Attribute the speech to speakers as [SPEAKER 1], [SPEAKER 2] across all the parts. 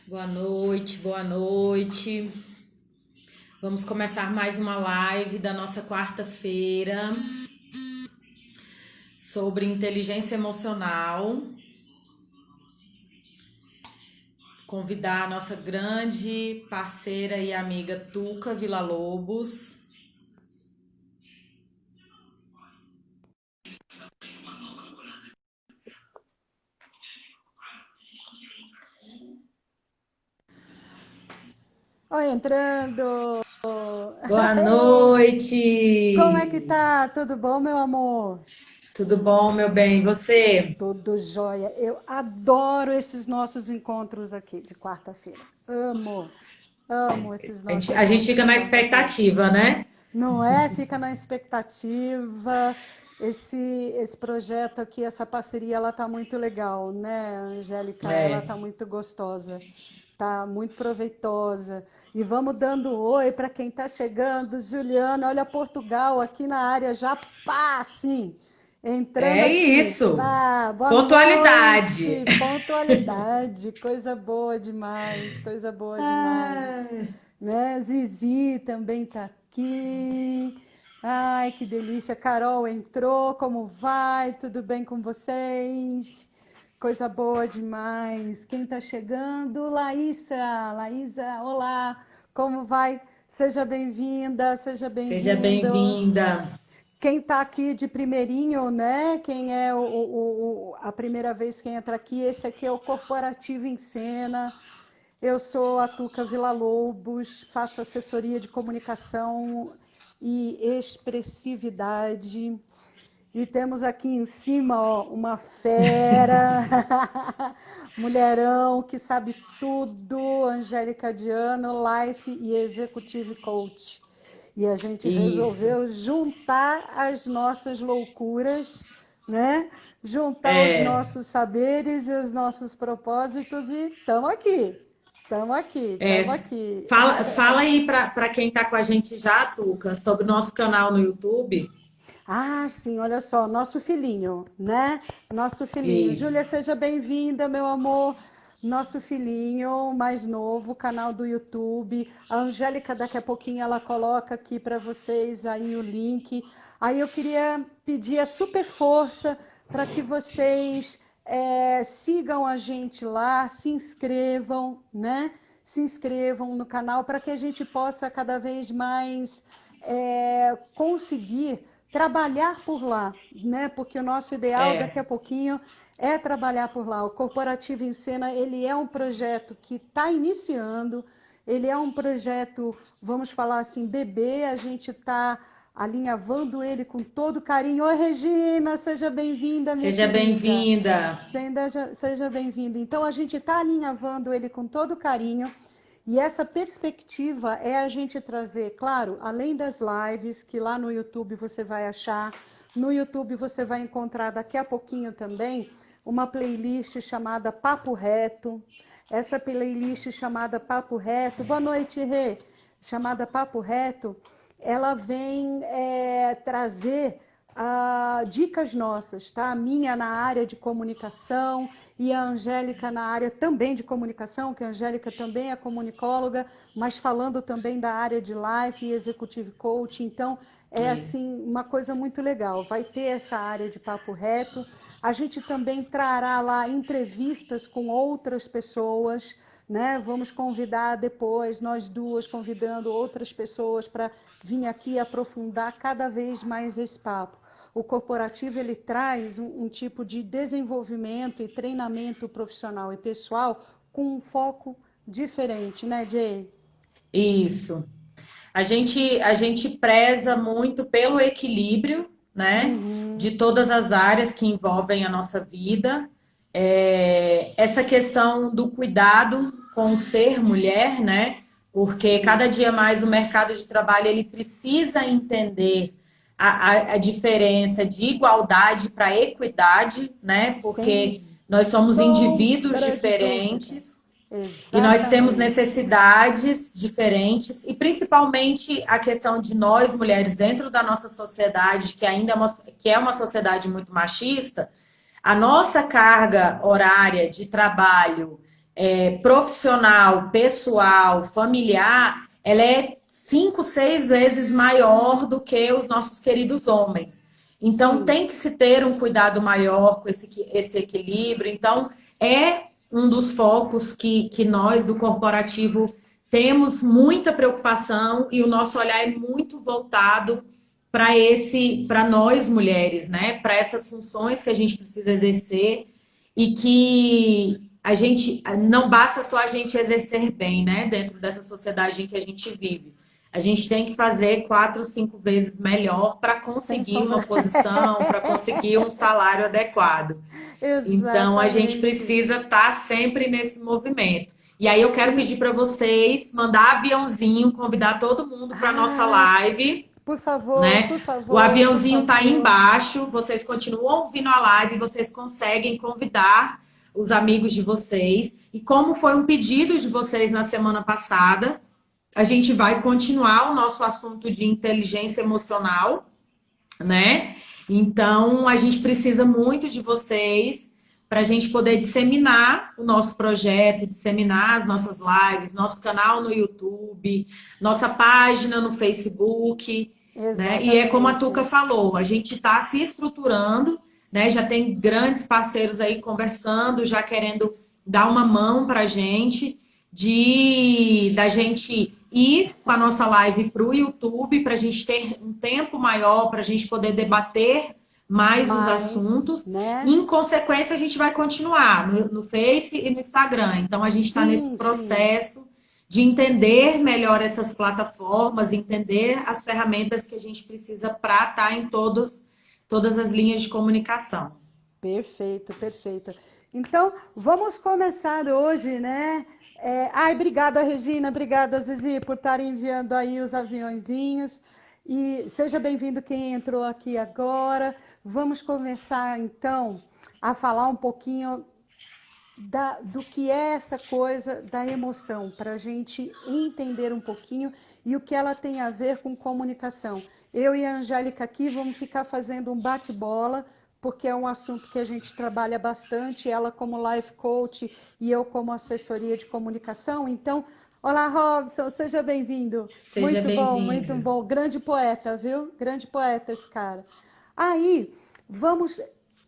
[SPEAKER 1] Boa noite, boa noite. Vamos começar mais uma live da nossa quarta-feira sobre inteligência emocional. Convidar a nossa grande parceira e amiga Tuca Villa-Lobos.
[SPEAKER 2] Oi, entrando.
[SPEAKER 1] Boa
[SPEAKER 2] Como é que
[SPEAKER 1] noite!
[SPEAKER 2] tá? Tudo bom, meu amor?
[SPEAKER 1] Tudo bom, meu bem? E você?
[SPEAKER 2] Tudo jóia. Eu adoro esses nossos encontros aqui de quarta-feira. Amo, amo esses
[SPEAKER 1] A gente,
[SPEAKER 2] nossos
[SPEAKER 1] a gente
[SPEAKER 2] encontros
[SPEAKER 1] fica
[SPEAKER 2] de
[SPEAKER 1] na
[SPEAKER 2] quarta-feira.
[SPEAKER 1] expectativa, né?
[SPEAKER 2] Não é? Fica na expectativa. Esse projeto aqui, essa parceria, ela tá muito legal, né, Angélica? Ela
[SPEAKER 1] É.
[SPEAKER 2] tá muito gostosa, tá muito proveitosa. E vamos dando oi para quem está chegando. Juliana, olha Portugal aqui na área, já pá, sim, entrando
[SPEAKER 1] É
[SPEAKER 2] aqui.
[SPEAKER 1] isso.
[SPEAKER 2] Pá, boa
[SPEAKER 1] Pontualidade.
[SPEAKER 2] noite, pontualidade, coisa boa demais, coisa boa demais,
[SPEAKER 1] Ai.
[SPEAKER 2] né? Zizi também está aqui. Ai, que delícia. Carol entrou, como vai? Tudo bem com vocês? Coisa boa demais. Quem está chegando? Laísa. Laísa, olá. Como vai? Seja bem-vinda, seja
[SPEAKER 1] Seja
[SPEAKER 2] bem-vindo.
[SPEAKER 1] bem-vinda.
[SPEAKER 2] Quem está aqui de primeirinho, né? Quem é a primeira vez que entra aqui, esse aqui é o Corporativo em Cena. Eu sou a Tuca Villa-Lobos, faço assessoria de comunicação e expressividade. E temos aqui em cima, ó, uma fera, mulherão que sabe tudo, Angélica Diano, Life e Executive Coach. E a gente
[SPEAKER 1] Isso.
[SPEAKER 2] resolveu juntar as nossas loucuras, né? Juntar os
[SPEAKER 1] É,
[SPEAKER 2] nossos saberes e os nossos propósitos e estamos aqui. Estamos aqui, estamos
[SPEAKER 1] é,
[SPEAKER 2] aqui.
[SPEAKER 1] fala aí para quem está com a gente já, Tuca, sobre o nosso canal no YouTube.
[SPEAKER 2] Ah, sim, olha só, nosso filhinho, né? Nosso filhinho. Júlia,
[SPEAKER 1] Isso.
[SPEAKER 2] seja bem-vinda, meu amor. Nosso filhinho mais novo, canal do YouTube. A Angélica, daqui a pouquinho, ela coloca aqui para vocês aí o link. Aí eu queria pedir a super força para que vocês sigam a gente lá, se inscrevam, né? Se inscrevam no canal para que a gente possa cada vez mais conseguir trabalhar por lá, né? Porque o nosso ideal daqui a
[SPEAKER 1] É,
[SPEAKER 2] pouquinho é trabalhar por lá. O Corporativo em Cena, ele é um projeto que está iniciando, ele é um projeto, vamos falar assim, bebê, a gente está alinhavando ele com todo carinho. Oi, Regina, seja bem-vinda, minha
[SPEAKER 1] seja
[SPEAKER 2] querida.
[SPEAKER 1] bem-vinda.
[SPEAKER 2] Seja bem-vinda. Então, a gente está alinhavando ele com todo carinho. E essa perspectiva é a gente trazer, claro, além das lives, que lá no YouTube você vai achar, no YouTube você vai encontrar daqui a pouquinho também uma playlist chamada Papo Reto. Essa playlist chamada Papo Reto, boa noite, Rê, chamada Papo Reto, ela vem trazer dicas nossas, tá? A minha na área de comunicação e a Angélica na área também de comunicação, que a Angélica também é comunicóloga, mas falando também da área de life e executive coach. Então, é
[SPEAKER 1] Isso.
[SPEAKER 2] assim uma coisa muito legal. Vai ter essa área de papo reto. A gente também trará lá entrevistas com outras pessoas, né? Vamos convidar depois, nós duas convidando outras pessoas para vir aqui aprofundar cada vez mais esse papo. O corporativo ele traz um tipo de desenvolvimento e treinamento profissional e pessoal com um foco diferente, né, Jay?
[SPEAKER 1] Isso. A gente preza muito pelo equilíbrio, né, de
[SPEAKER 2] Uhum.
[SPEAKER 1] todas as áreas que envolvem a nossa vida. Essa questão do cuidado com o ser mulher, né, porque cada
[SPEAKER 2] Sim,
[SPEAKER 1] dia mais o mercado de trabalho ele precisa entender a diferença de igualdade para equidade, né, porque
[SPEAKER 2] sem
[SPEAKER 1] nós somos indivíduos
[SPEAKER 2] sombra de dúvida.
[SPEAKER 1] diferentes e nós temos
[SPEAKER 2] Exatamente.
[SPEAKER 1] necessidades diferentes, e principalmente a questão de nós, mulheres, dentro da nossa sociedade, que ainda é uma sociedade muito machista, a nossa carga horária de trabalho profissional, pessoal, familiar, ela é 5, 6 vezes maior do que os nossos queridos homens. Então,
[SPEAKER 2] Sim.
[SPEAKER 1] tem que se ter um cuidado maior com esse equilíbrio. Então, é um dos focos que nós, do corporativo, temos muita preocupação e o nosso olhar é muito voltado para nós mulheres, né? Para essas funções que a gente precisa exercer e que a gente não basta só a gente exercer bem, né? Dentro dessa sociedade em que a gente vive. A gente tem que fazer 4, 5 vezes melhor para
[SPEAKER 2] Sem
[SPEAKER 1] conseguir uma
[SPEAKER 2] sombra.
[SPEAKER 1] posição, para conseguir um salário adequado. Então a gente
[SPEAKER 2] Exatamente.
[SPEAKER 1] precisa estar sempre nesse movimento. E aí eu quero pedir para vocês mandar aviãozinho, convidar todo mundo para nossa
[SPEAKER 2] Ah,
[SPEAKER 1] live,
[SPEAKER 2] por favor, por
[SPEAKER 1] né? O
[SPEAKER 2] favor, por
[SPEAKER 1] aviãozinho tá aí
[SPEAKER 2] favor.
[SPEAKER 1] embaixo, vocês continuam ouvindo a live, vocês conseguem convidar os amigos de vocês. E como foi um pedido de vocês na semana passada, a gente vai continuar o nosso assunto de inteligência emocional, né? Então, a gente precisa muito de vocês para a gente poder disseminar o nosso projeto, disseminar as nossas lives, nosso canal no YouTube, nossa página no Facebook, né? E é como a Tuca
[SPEAKER 2] Exatamente.
[SPEAKER 1] falou, a gente está se estruturando, né? Já tem grandes parceiros aí conversando, já querendo dar uma mão para a gente, de da gente ir com a nossa live para o YouTube, para a gente ter um tempo maior, para a gente poder debater mais os
[SPEAKER 2] Mas,
[SPEAKER 1] assuntos.
[SPEAKER 2] né?
[SPEAKER 1] Em consequência, a gente vai continuar no Face e no Instagram. Então, a gente está nesse
[SPEAKER 2] Sim, sim.
[SPEAKER 1] processo de entender melhor essas plataformas, entender as ferramentas que a gente precisa para estar em todas as linhas de comunicação.
[SPEAKER 2] Perfeito, perfeito. Então, vamos começar hoje, né? Ai, obrigada, Regina, obrigada, Zizi, por estarem enviando aí os aviãozinhos. E seja bem-vindo quem entrou aqui agora. Vamos começar, então, a falar um pouquinho do que é essa coisa da emoção, para a gente entender um pouquinho e o que ela tem a ver com comunicação. Eu e a Angélica aqui vamos ficar fazendo um bate-bola, porque é um assunto que a gente trabalha bastante, ela como life coach e eu como assessoria de comunicação. Então, olá, Robson, seja bem-vindo.
[SPEAKER 1] Seja
[SPEAKER 2] Muito
[SPEAKER 1] bem-vindo.
[SPEAKER 2] bom. Grande poeta, viu? Grande poeta esse cara. Aí, vamos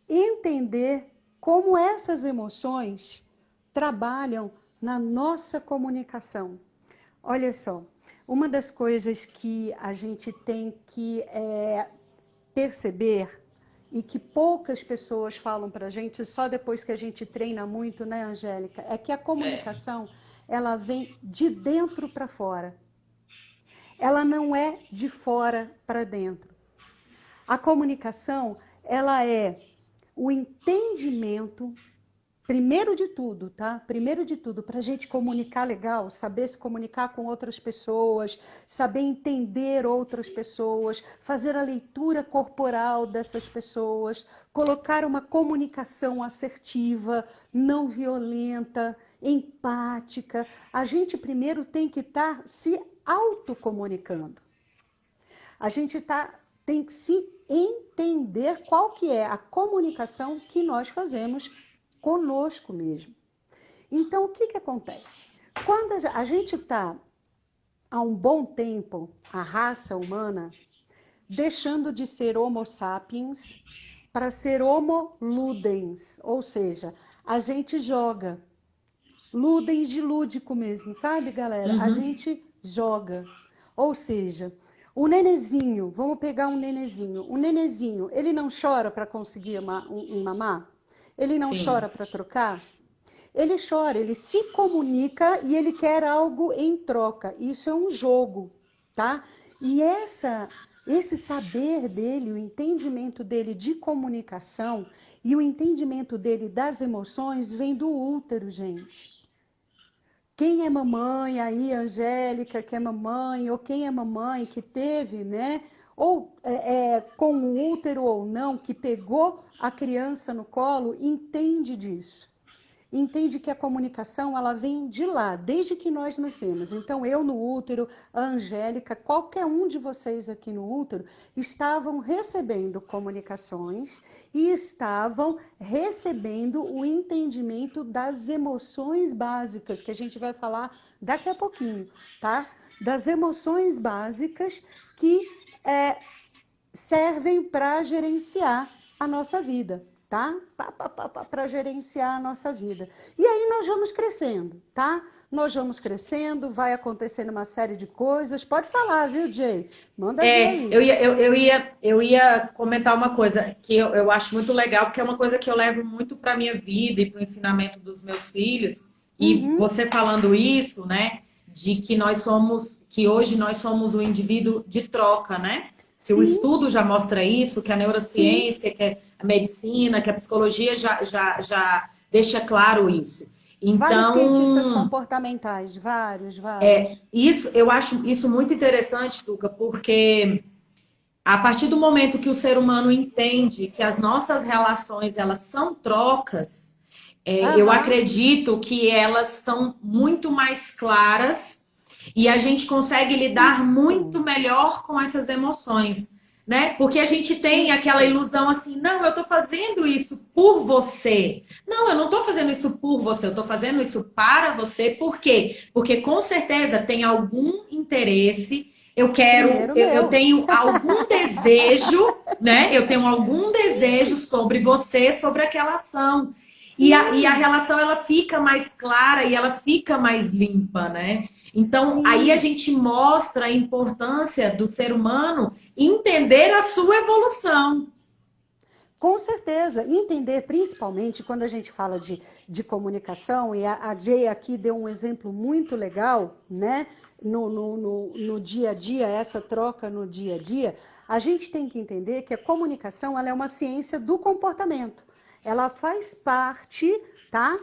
[SPEAKER 2] entender como essas emoções trabalham na nossa comunicação. Olha só, uma das coisas que a gente tem que perceber e que poucas pessoas falam para a gente, só depois que a gente treina muito, né, Angélica, é que a comunicação ela vem de dentro para fora. Ela não é de fora para dentro. A comunicação, ela é o entendimento, primeiro de tudo, tá? Primeiro de tudo, para a gente comunicar legal, saber se comunicar com outras pessoas, saber entender outras pessoas, fazer a leitura corporal dessas pessoas, colocar uma comunicação assertiva, não violenta, empática. A gente primeiro tem que estar se autocomunicando. A gente tem que se entender qual que é a comunicação que nós fazemos conosco mesmo. Então, o que, que acontece? Quando a gente está há um bom tempo, a raça humana, deixando de ser homo sapiens para ser homo ludens, ou seja, a gente joga. Ludens de lúdico mesmo, sabe, galera? A
[SPEAKER 1] Uhum.
[SPEAKER 2] gente joga. Ou seja, o nenezinho, vamos pegar um nenezinho. O nenezinho, ele não chora para conseguir mamar? Ele não chora
[SPEAKER 1] Sim.
[SPEAKER 2] para trocar? Ele chora, ele se comunica e ele quer algo em troca. Isso é um jogo, tá? E esse saber dele, o entendimento dele de comunicação e o entendimento dele das emoções vem do útero, gente. Quem é mamãe aí, Angélica, que é mamãe, ou quem é mamãe que teve, né? Ou com o útero ou não, que pegou a criança no colo, entende disso. entende que a comunicação ela vem de lá, desde que nós nascemos. Então, eu no útero, a Angélica, qualquer um de vocês aqui no útero, estavam recebendo comunicações e estavam recebendo o entendimento das emoções básicas, que a gente vai falar daqui a pouquinho, tá? Das emoções básicas que servem para gerenciar a nossa vida, tá? Para gerenciar a nossa vida. E aí nós vamos crescendo, tá? Nós vamos crescendo, vai acontecendo uma série de coisas. Pode falar, viu, Jay? Manda ver aí.
[SPEAKER 1] Eu ia comentar uma coisa que eu acho muito legal, porque é uma coisa que eu levo muito para minha vida e para o ensinamento dos meus filhos. E você falando isso, né, de que que hoje nós somos um indivíduo de troca, né? Que o
[SPEAKER 2] Sim,
[SPEAKER 1] estudo já mostra isso, que a
[SPEAKER 2] sim.
[SPEAKER 1] neurociência, que a medicina, que a psicologia já deixa claro isso.
[SPEAKER 2] Vários cientistas
[SPEAKER 1] Então,
[SPEAKER 2] comportamentais, vários.
[SPEAKER 1] eu acho isso muito interessante, Tuca, porque a partir do momento que o ser humano entende que as nossas relações elas são trocas, eu
[SPEAKER 2] Aham,
[SPEAKER 1] acredito que elas são muito mais claras e a gente consegue lidar
[SPEAKER 2] isso,
[SPEAKER 1] muito melhor com essas emoções, né? Porque a gente tem aquela
[SPEAKER 2] isso.
[SPEAKER 1] ilusão assim, não, eu tô fazendo isso por você. Não, eu não tô fazendo isso por você, eu tô fazendo isso para você. Por quê? Porque com certeza tem algum interesse,
[SPEAKER 2] Primeiro
[SPEAKER 1] eu
[SPEAKER 2] meu.
[SPEAKER 1] tenho algum desejo, né? Eu tenho algum desejo sobre você, sobre aquela ação. E a
[SPEAKER 2] Sim,
[SPEAKER 1] relação ela fica mais clara e ela fica mais limpa, né? Então, aí a
[SPEAKER 2] sim.
[SPEAKER 1] gente mostra a importância do ser humano entender a sua evolução.
[SPEAKER 2] Com certeza, entender principalmente quando a gente fala de comunicação, e a Jay aqui deu um exemplo muito legal, né? No dia a dia, essa troca no dia a dia, a gente tem que entender que a comunicação ela é uma ciência do comportamento. Ela faz parte, tá?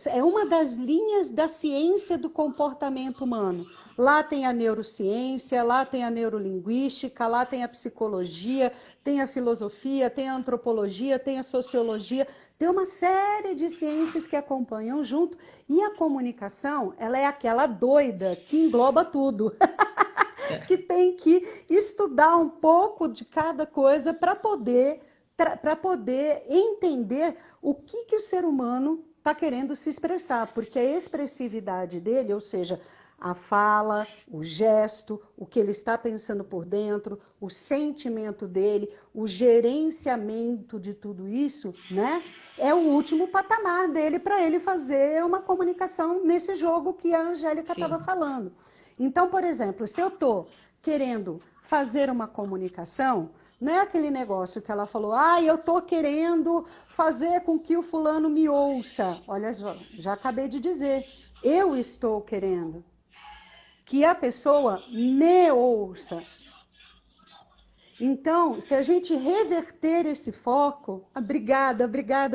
[SPEAKER 2] É uma das linhas da ciência do comportamento humano. Lá tem a neurociência, lá tem a neurolinguística, lá tem a psicologia, tem a filosofia, tem a antropologia, tem a sociologia, tem uma série de ciências que acompanham junto. E a comunicação, ela é aquela doida que engloba tudo. Que tem que estudar um pouco de cada coisa para poder entender o que o ser humano está querendo se expressar, porque a expressividade dele, ou seja, a fala, o gesto, o que ele está pensando por dentro, o sentimento dele, o gerenciamento de tudo isso, né? É o último patamar dele para ele fazer uma comunicação nesse jogo que a Angélica estava
[SPEAKER 1] Sim.
[SPEAKER 2] falando. Então, por exemplo, se eu estou querendo fazer uma comunicação, não é aquele negócio que ela falou, eu estou querendo fazer com que o fulano me ouça. Olha só, já acabei de dizer, eu estou querendo que a pessoa me ouça. Então, se a gente reverter esse foco, obrigada,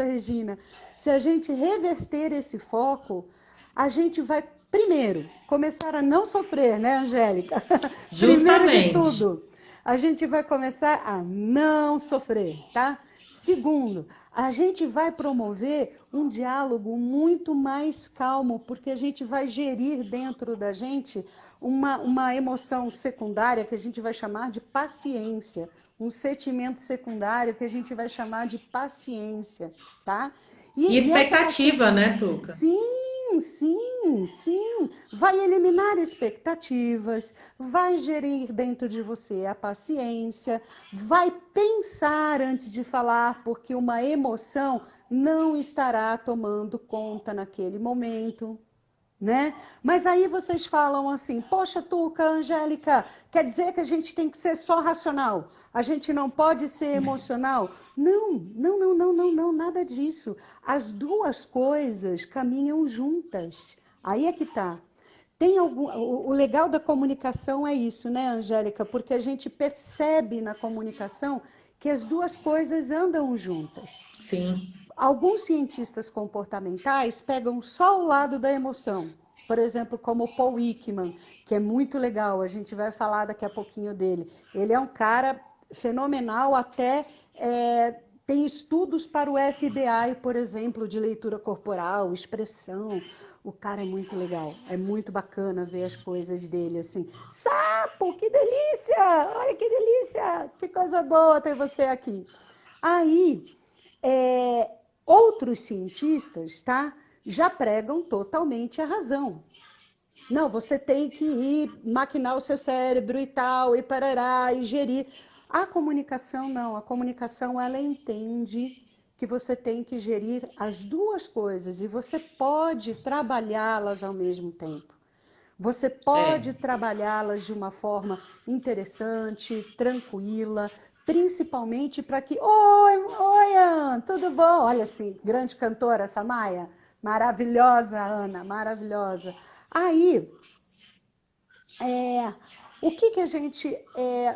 [SPEAKER 2] Regina. Se a gente reverter esse foco, a gente vai, primeiro, começar a não sofrer, né, Angélica? Primeiro de
[SPEAKER 1] Justamente.
[SPEAKER 2] tudo, a gente vai começar a não sofrer, tá? Segundo, a gente vai promover um diálogo muito mais calmo, porque a gente vai gerir dentro da gente uma emoção secundária que a gente vai chamar de paciência, um sentimento secundário que a gente vai chamar de paciência, tá?
[SPEAKER 1] E
[SPEAKER 2] E essa
[SPEAKER 1] expectativa,
[SPEAKER 2] paciência,
[SPEAKER 1] né, Tuca?
[SPEAKER 2] sim. Vai eliminar expectativas, vai gerir dentro de você a paciência, vai pensar antes de falar, porque uma emoção não estará tomando conta naquele momento, né? Mas aí vocês falam assim, poxa, Tuca, Angélica, quer dizer que a gente tem que ser só racional? A gente não pode ser emocional? Não, nada disso. As duas coisas caminham juntas. Aí é que tá. O legal da comunicação é isso, né, Angélica? Porque a gente percebe na comunicação que as duas coisas andam juntas.
[SPEAKER 1] Sim.
[SPEAKER 2] Alguns cientistas comportamentais pegam só o lado da emoção, por exemplo, como o Paul Ekman, que é muito legal, a gente vai falar daqui a pouquinho dele. Ele é um cara fenomenal até Tem estudos para o FBI, por exemplo, de leitura corporal, expressão. O cara é muito legal, é muito bacana ver as coisas dele assim. Sapo, que delícia! Olha que delícia! Que coisa boa ter você aqui. Aí, outros cientistas, tá, já pregam totalmente a razão. Não, você tem que ir maquinar o seu cérebro e tal, e parará, e gerir. A comunicação não, a comunicação ela entende que você tem que gerir as duas coisas e você pode trabalhá-las ao mesmo tempo. Você pode trabalhá-las de uma forma interessante, tranquila, principalmente para que... Oi, Ana, tudo bom? Olha assim, grande cantora, essa Maia. Maravilhosa, Ana, maravilhosa. Aí, o que a gente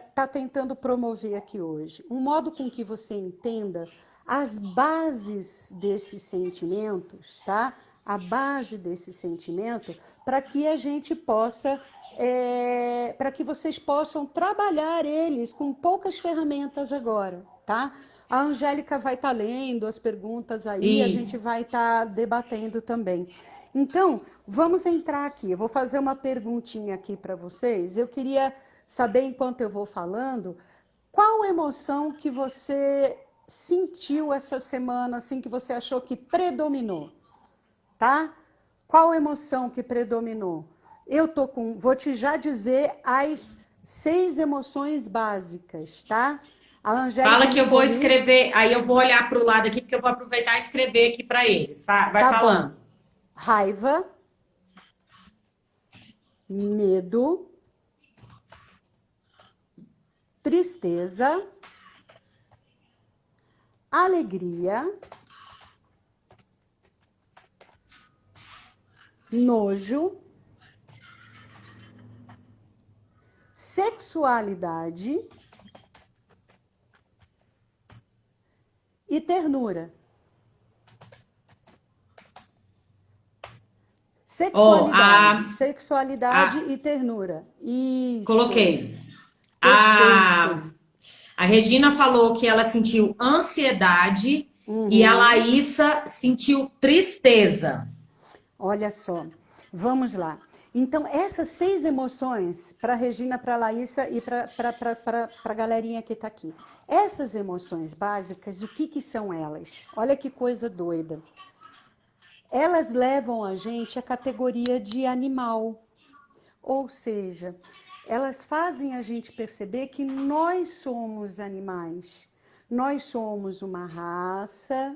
[SPEAKER 2] está tentando promover aqui hoje? Um modo com que você entenda as bases desses sentimentos, tá? A base desse sentimento, para que a gente possa, para que vocês possam trabalhar eles com poucas ferramentas agora, tá? A Angélica vai estar lendo as perguntas aí, a gente vai estar debatendo também. Então, vamos entrar aqui. Eu vou fazer uma perguntinha aqui para vocês. Eu queria saber, enquanto eu vou falando, qual emoção que você sentiu essa semana, assim, que você achou que predominou, tá? Qual emoção que predominou? Vou te já dizer as 6 emoções básicas, tá? A Angélica
[SPEAKER 1] Fala que eu vou escrever, aí eu vou olhar para o lado aqui, porque eu vou aproveitar e escrever aqui para eles. Vai falando.
[SPEAKER 2] Bom. Raiva, medo, tristeza, alegria, nojo, sexualidade e ternura. Sexualidade e ternura. Isso.
[SPEAKER 1] Coloquei. A Regina falou que ela sentiu ansiedade e a Laísa sentiu tristeza.
[SPEAKER 2] Olha só, vamos lá. Então, essas 6 emoções, para a Regina, para a Laísa e para a galerinha que está aqui. Essas emoções básicas, o que são elas? Olha que coisa doida. Elas levam a gente à categoria de animal. Ou seja, elas fazem a gente perceber que nós somos animais. Nós somos uma raça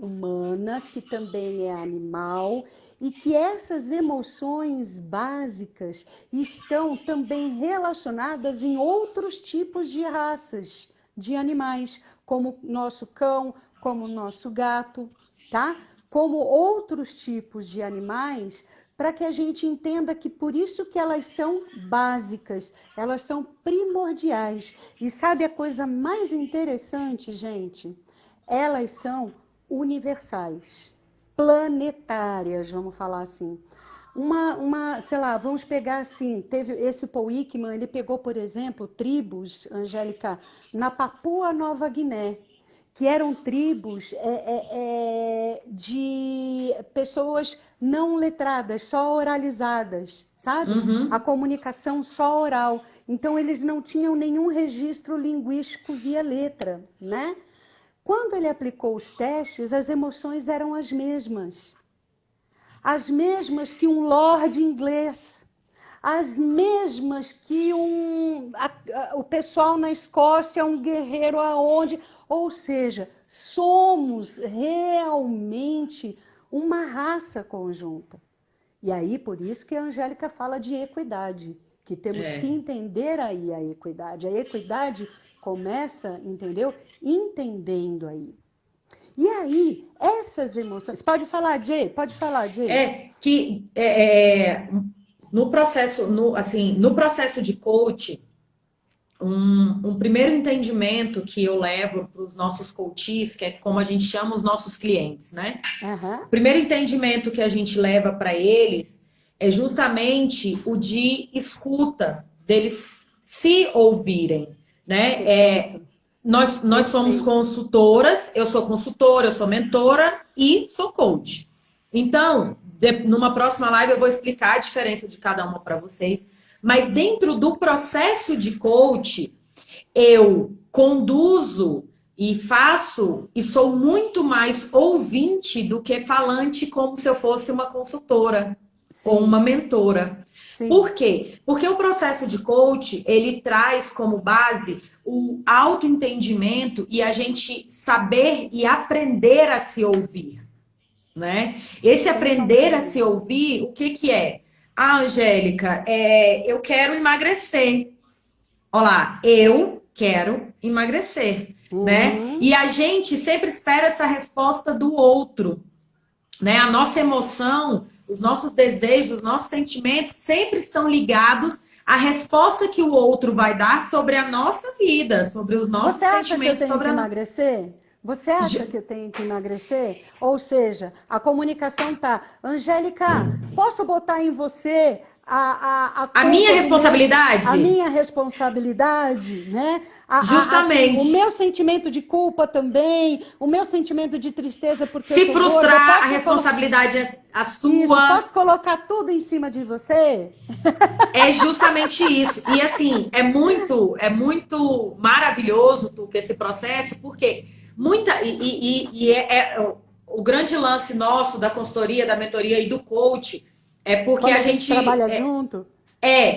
[SPEAKER 2] humana, que também é animal, e que essas emoções básicas estão também relacionadas em outros tipos de raças de animais, como nosso cão, como nosso gato, tá? Como outros tipos de animais, para que a gente entenda que por isso que elas são básicas, elas são primordiais. E sabe a coisa mais interessante, gente? Elas são universais, planetárias, vamos falar assim. Sei lá, vamos pegar assim, teve esse Paul Ekman, ele pegou, por exemplo, tribos, Angélica, na Papua Nova Guiné, que eram tribos de pessoas não letradas, só oralizadas, sabe? A comunicação só oral. Então, eles não tinham nenhum registro linguístico via letra, né? Quando ele aplicou os testes, as emoções eram as mesmas. As mesmas que um lord inglês. As mesmas que o pessoal na Escócia, um guerreiro aonde... Ou seja, somos realmente uma raça conjunta. E aí, por isso que a Angélica fala de equidade, que temos que entender aí a equidade. A equidade começa, entendeu? Entendendo aí. E aí, essas emoções... Pode falar, Jay, pode falar, Jay.
[SPEAKER 1] No processo de coaching, um primeiro entendimento que eu levo para os nossos coaches, que é como a gente chama os nossos clientes, né? O primeiro entendimento que a gente leva para eles é justamente o de escuta, deles se ouvirem, né? Nós somos consultoras, eu sou consultora, eu sou mentora e sou coach. Então, numa próxima live eu vou explicar a diferença de cada uma para vocês. Mas dentro do processo de coach, eu conduzo e faço e sou muito mais ouvinte do que falante, como se eu fosse uma consultora ou uma mentora.
[SPEAKER 2] Sim.
[SPEAKER 1] Por quê? Porque o processo de coach, ele traz como base o autoentendimento e a gente saber e aprender a se ouvir, né? Esse aprender a se ouvir, o que que é? Ah, Angélica, eu quero emagrecer. Olá, eu quero emagrecer, né? E a gente sempre espera essa resposta do outro, né? A nossa emoção, os nossos desejos, os nossos sentimentos sempre estão ligados à resposta que o outro vai dar sobre a nossa vida, sobre os nossos
[SPEAKER 2] Você acha
[SPEAKER 1] sentimentos,
[SPEAKER 2] que eu tenho
[SPEAKER 1] sobre
[SPEAKER 2] que emagrecer? Você acha que eu tenho que emagrecer? Ou seja, a comunicação tá, Angélica, posso botar em você
[SPEAKER 1] a minha responsabilidade?
[SPEAKER 2] A minha responsabilidade, né?
[SPEAKER 1] Justamente.
[SPEAKER 2] Assim, o meu sentimento de culpa também, o meu sentimento de tristeza porque
[SPEAKER 1] se
[SPEAKER 2] eu tô
[SPEAKER 1] frustrar,
[SPEAKER 2] gorda,
[SPEAKER 1] a responsabilidade é a sua.
[SPEAKER 2] Isso, posso colocar tudo em cima de você?
[SPEAKER 1] É justamente isso. E assim, é muito maravilhoso, Tuca, esse processo, porque o grande lance nosso da consultoria, da mentoria e do coach é porque
[SPEAKER 2] Quando
[SPEAKER 1] a gente
[SPEAKER 2] trabalha junto.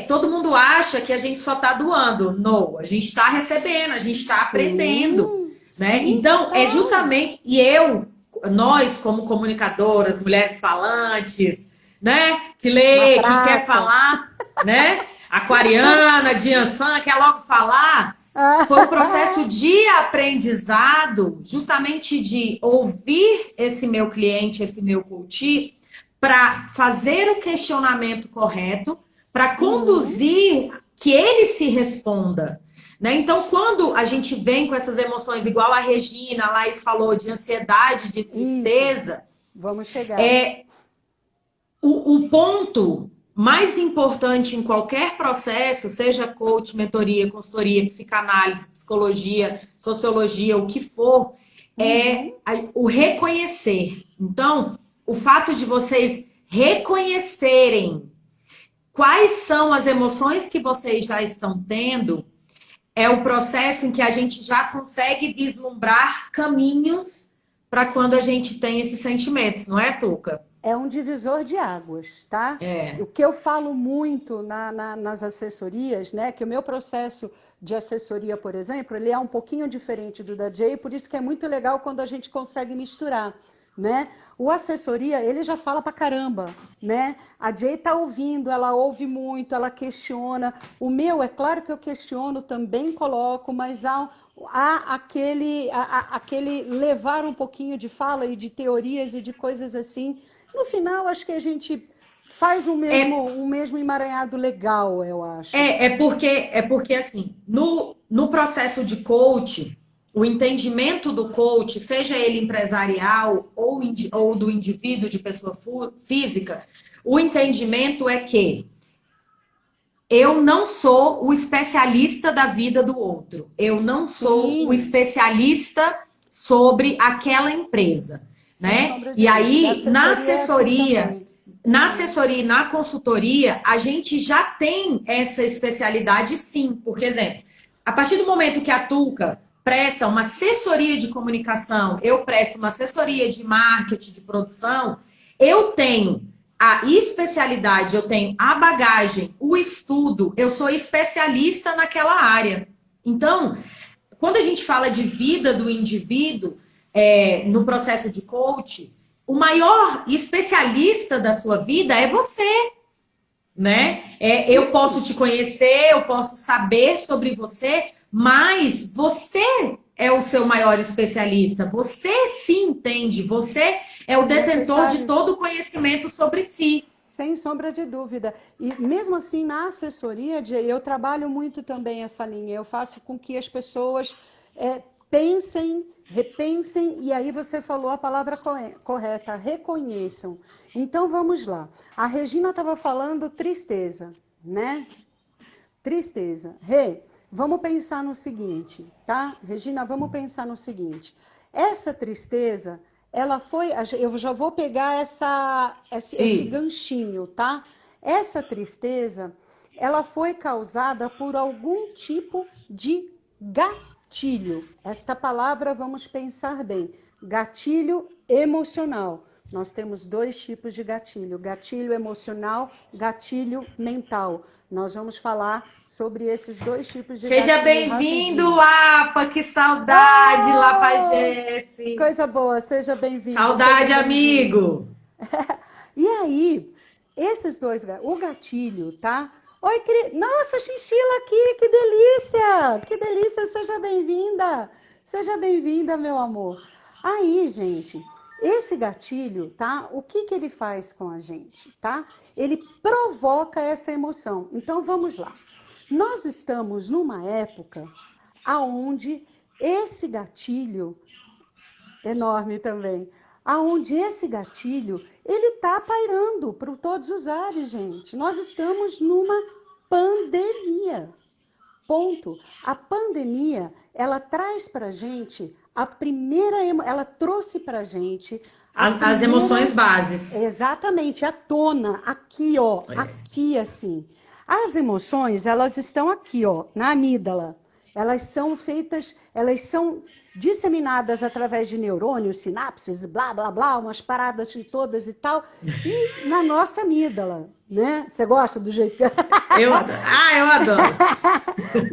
[SPEAKER 1] todo mundo acha que a gente só está doando. Não, a gente está recebendo, a gente está aprendendo, né?
[SPEAKER 2] Sim,
[SPEAKER 1] então, é justamente nós como comunicadoras, mulheres falantes, né? Que lê, que quer falar, né? Aquariana, de Ansan, quer logo falar. Foi um processo de aprendizado, justamente de ouvir esse meu cliente, esse meu coach, para fazer o questionamento correto, para conduzir que ele se responda. Né? Então, quando a gente vem com essas emoções, igual a Regina, a Laís falou, de ansiedade, de tristeza,
[SPEAKER 2] vamos chegar.
[SPEAKER 1] O ponto mais importante em qualquer processo, seja coach, mentoria, consultoria, psicanálise, psicologia, sociologia, o que for, é o reconhecer. Então, o fato de vocês reconhecerem quais são as emoções que vocês já estão tendo é o processo em que a gente já consegue vislumbrar caminhos para quando a gente tem esses sentimentos, não é, Tuca?
[SPEAKER 2] É um divisor de águas, tá? O que eu falo muito nas assessorias, né? Que o meu processo de assessoria, por exemplo, ele é um pouquinho diferente do da Jay, por isso que é muito legal quando a gente consegue misturar, né? O assessoria, ele já fala pra caramba, né? A Jay tá ouvindo, ela ouve muito, ela questiona. O meu, é claro que eu questiono, também coloco, mas há aquele levar um pouquinho de fala e de teorias e de coisas assim. No final, acho que a gente faz um mesmo emaranhado legal, eu acho.
[SPEAKER 1] Porque assim, no processo de coach, o entendimento do coach, seja ele empresarial ou do indivíduo de pessoa física, o entendimento é que eu não sou o especialista da vida do outro. Eu não sou o especialista sobre aquela empresa, né? E aí, na assessoria e na consultoria, a gente já tem essa especialidade, sim. Por exemplo, a partir do momento que a Tuca presta uma assessoria de comunicação, eu presto uma assessoria de marketing, de produção, eu tenho a especialidade, eu tenho a bagagem, o estudo, eu sou especialista naquela área. Então, quando a gente fala de vida do indivíduo no processo de coach, o maior especialista da sua vida é você, né? Eu posso te conhecer, eu posso saber sobre você, mas você é o seu maior especialista. Você se entende, você é o detentor de todo o conhecimento sobre si.
[SPEAKER 2] Sem sombra de dúvida. E mesmo assim, na assessoria, eu trabalho muito também essa linha. Eu faço com que as pessoas pensem, repensem, e aí você falou a palavra correta, reconheçam. Então, vamos lá. A Regina estava falando tristeza, né? Tristeza. Vamos pensar no seguinte, tá? Regina, vamos pensar no seguinte. Essa tristeza, ela foi. Eu já vou pegar esse
[SPEAKER 1] Isso.
[SPEAKER 2] ganchinho, tá? Essa tristeza, ela foi causada por algum tipo de gatilho. Esta palavra, vamos pensar bem. Gatilho emocional. Nós temos dois tipos de gatilho: gatilho emocional, gatilho mental. Nós vamos falar sobre esses dois tipos de
[SPEAKER 1] Seja
[SPEAKER 2] gatilho
[SPEAKER 1] bem-vindo,
[SPEAKER 2] rapidinho.
[SPEAKER 1] Lapa! Que saudade, Lapa
[SPEAKER 2] Oh,
[SPEAKER 1] Jesse!
[SPEAKER 2] coisa boa, seja bem-vindo, seja
[SPEAKER 1] Saudade,
[SPEAKER 2] bem-vindo.
[SPEAKER 1] amigo!
[SPEAKER 2] E aí, esses dois, o gatilho, tá? Oi, nossa, chinchila aqui, que delícia! Que delícia, seja bem-vinda! Seja bem-vinda, meu amor. Aí, gente, esse gatilho, tá? O que que ele faz com a gente, tá? Ele provoca essa emoção. Então, vamos lá. Nós estamos numa época aonde esse gatilho enorme também, aonde esse gatilho ele está pairando por todos os ares, gente. Nós estamos numa pandemia. Ponto. A pandemia, ela traz para gente a primeira, ela trouxe para gente a
[SPEAKER 1] As
[SPEAKER 2] primeira,
[SPEAKER 1] emoções bases.
[SPEAKER 2] exatamente, à tona, aqui, ó, aqui assim. As emoções, elas estão aqui, ó, na amígdala. Elas são feitas, elas são disseminadas através de neurônios, sinapses, blá, blá, blá, umas paradas de todas e tal, e na nossa amígdala, né? Você gosta do jeito que...
[SPEAKER 1] Eu adoro. Ah, eu adoro.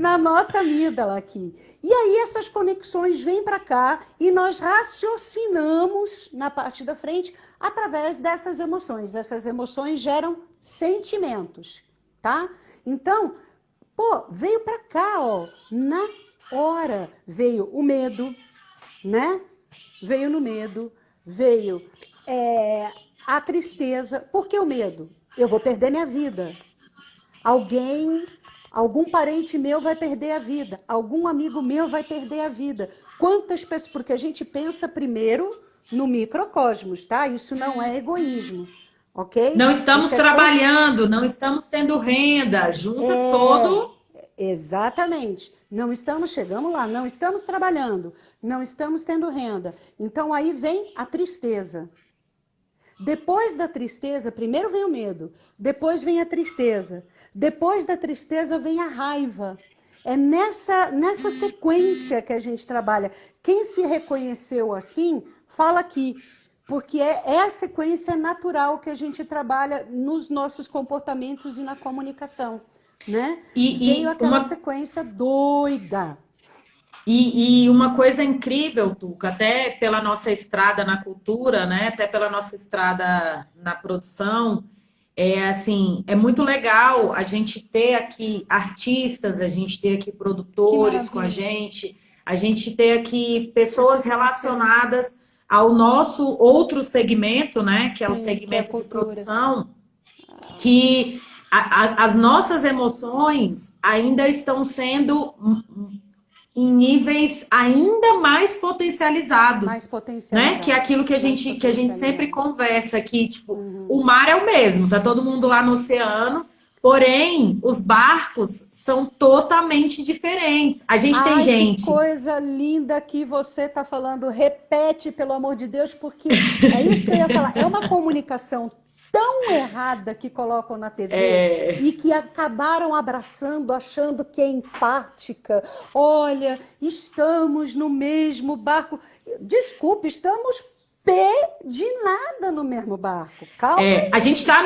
[SPEAKER 2] na nossa amígdala aqui. E aí essas conexões vêm para cá e nós raciocinamos na parte da frente através dessas emoções. Essas emoções geram sentimentos, tá? Então, pô, veio para cá, ó, na hora. Veio o medo, né? Veio no medo, veio a tristeza. Por que o medo? Eu vou perder minha vida. Algum parente meu vai perder a vida. Algum amigo meu vai perder a vida. Quantas pessoas... Porque a gente pensa primeiro no microcosmos, tá? Isso não é egoísmo, ok?
[SPEAKER 1] Não estamos
[SPEAKER 2] Isso é
[SPEAKER 1] trabalhando, não estamos tendo renda. Junta todo.
[SPEAKER 2] exatamente. Não estamos, chegamos lá, não estamos trabalhando, não estamos tendo renda. Então aí vem a tristeza. Depois da tristeza, primeiro vem o medo, depois vem a tristeza, depois da tristeza vem a raiva. É nessa sequência que a gente trabalha. Quem se reconheceu assim, fala aqui, porque é a sequência natural que a gente trabalha nos nossos comportamentos e na comunicação, né? Veio aquela sequência doida.
[SPEAKER 1] E uma coisa incrível, Tuca, até pela nossa estrada na cultura, né? Até pela nossa estrada na produção, é assim, é muito legal a gente ter aqui artistas, a gente ter aqui produtores com a gente ter aqui pessoas relacionadas ao nosso outro segmento, né? Que é o segmento de produção, que as nossas emoções ainda estão sendo em níveis ainda mais potencializados, né? Que é aquilo que a gente sempre conversa, que tipo, o mar é o mesmo, tá todo mundo lá no oceano, porém os barcos são totalmente diferentes. A gente tem gente.
[SPEAKER 2] Que coisa linda que você está falando. Repete, pelo amor de Deus, porque é isso que eu ia falar. É uma comunicação tão errada que colocam na TV e que acabaram abraçando, achando que é empática. Olha, estamos no mesmo barco. Desculpe, estamos pé de nada no mesmo barco. Calma aí.
[SPEAKER 1] A gente tá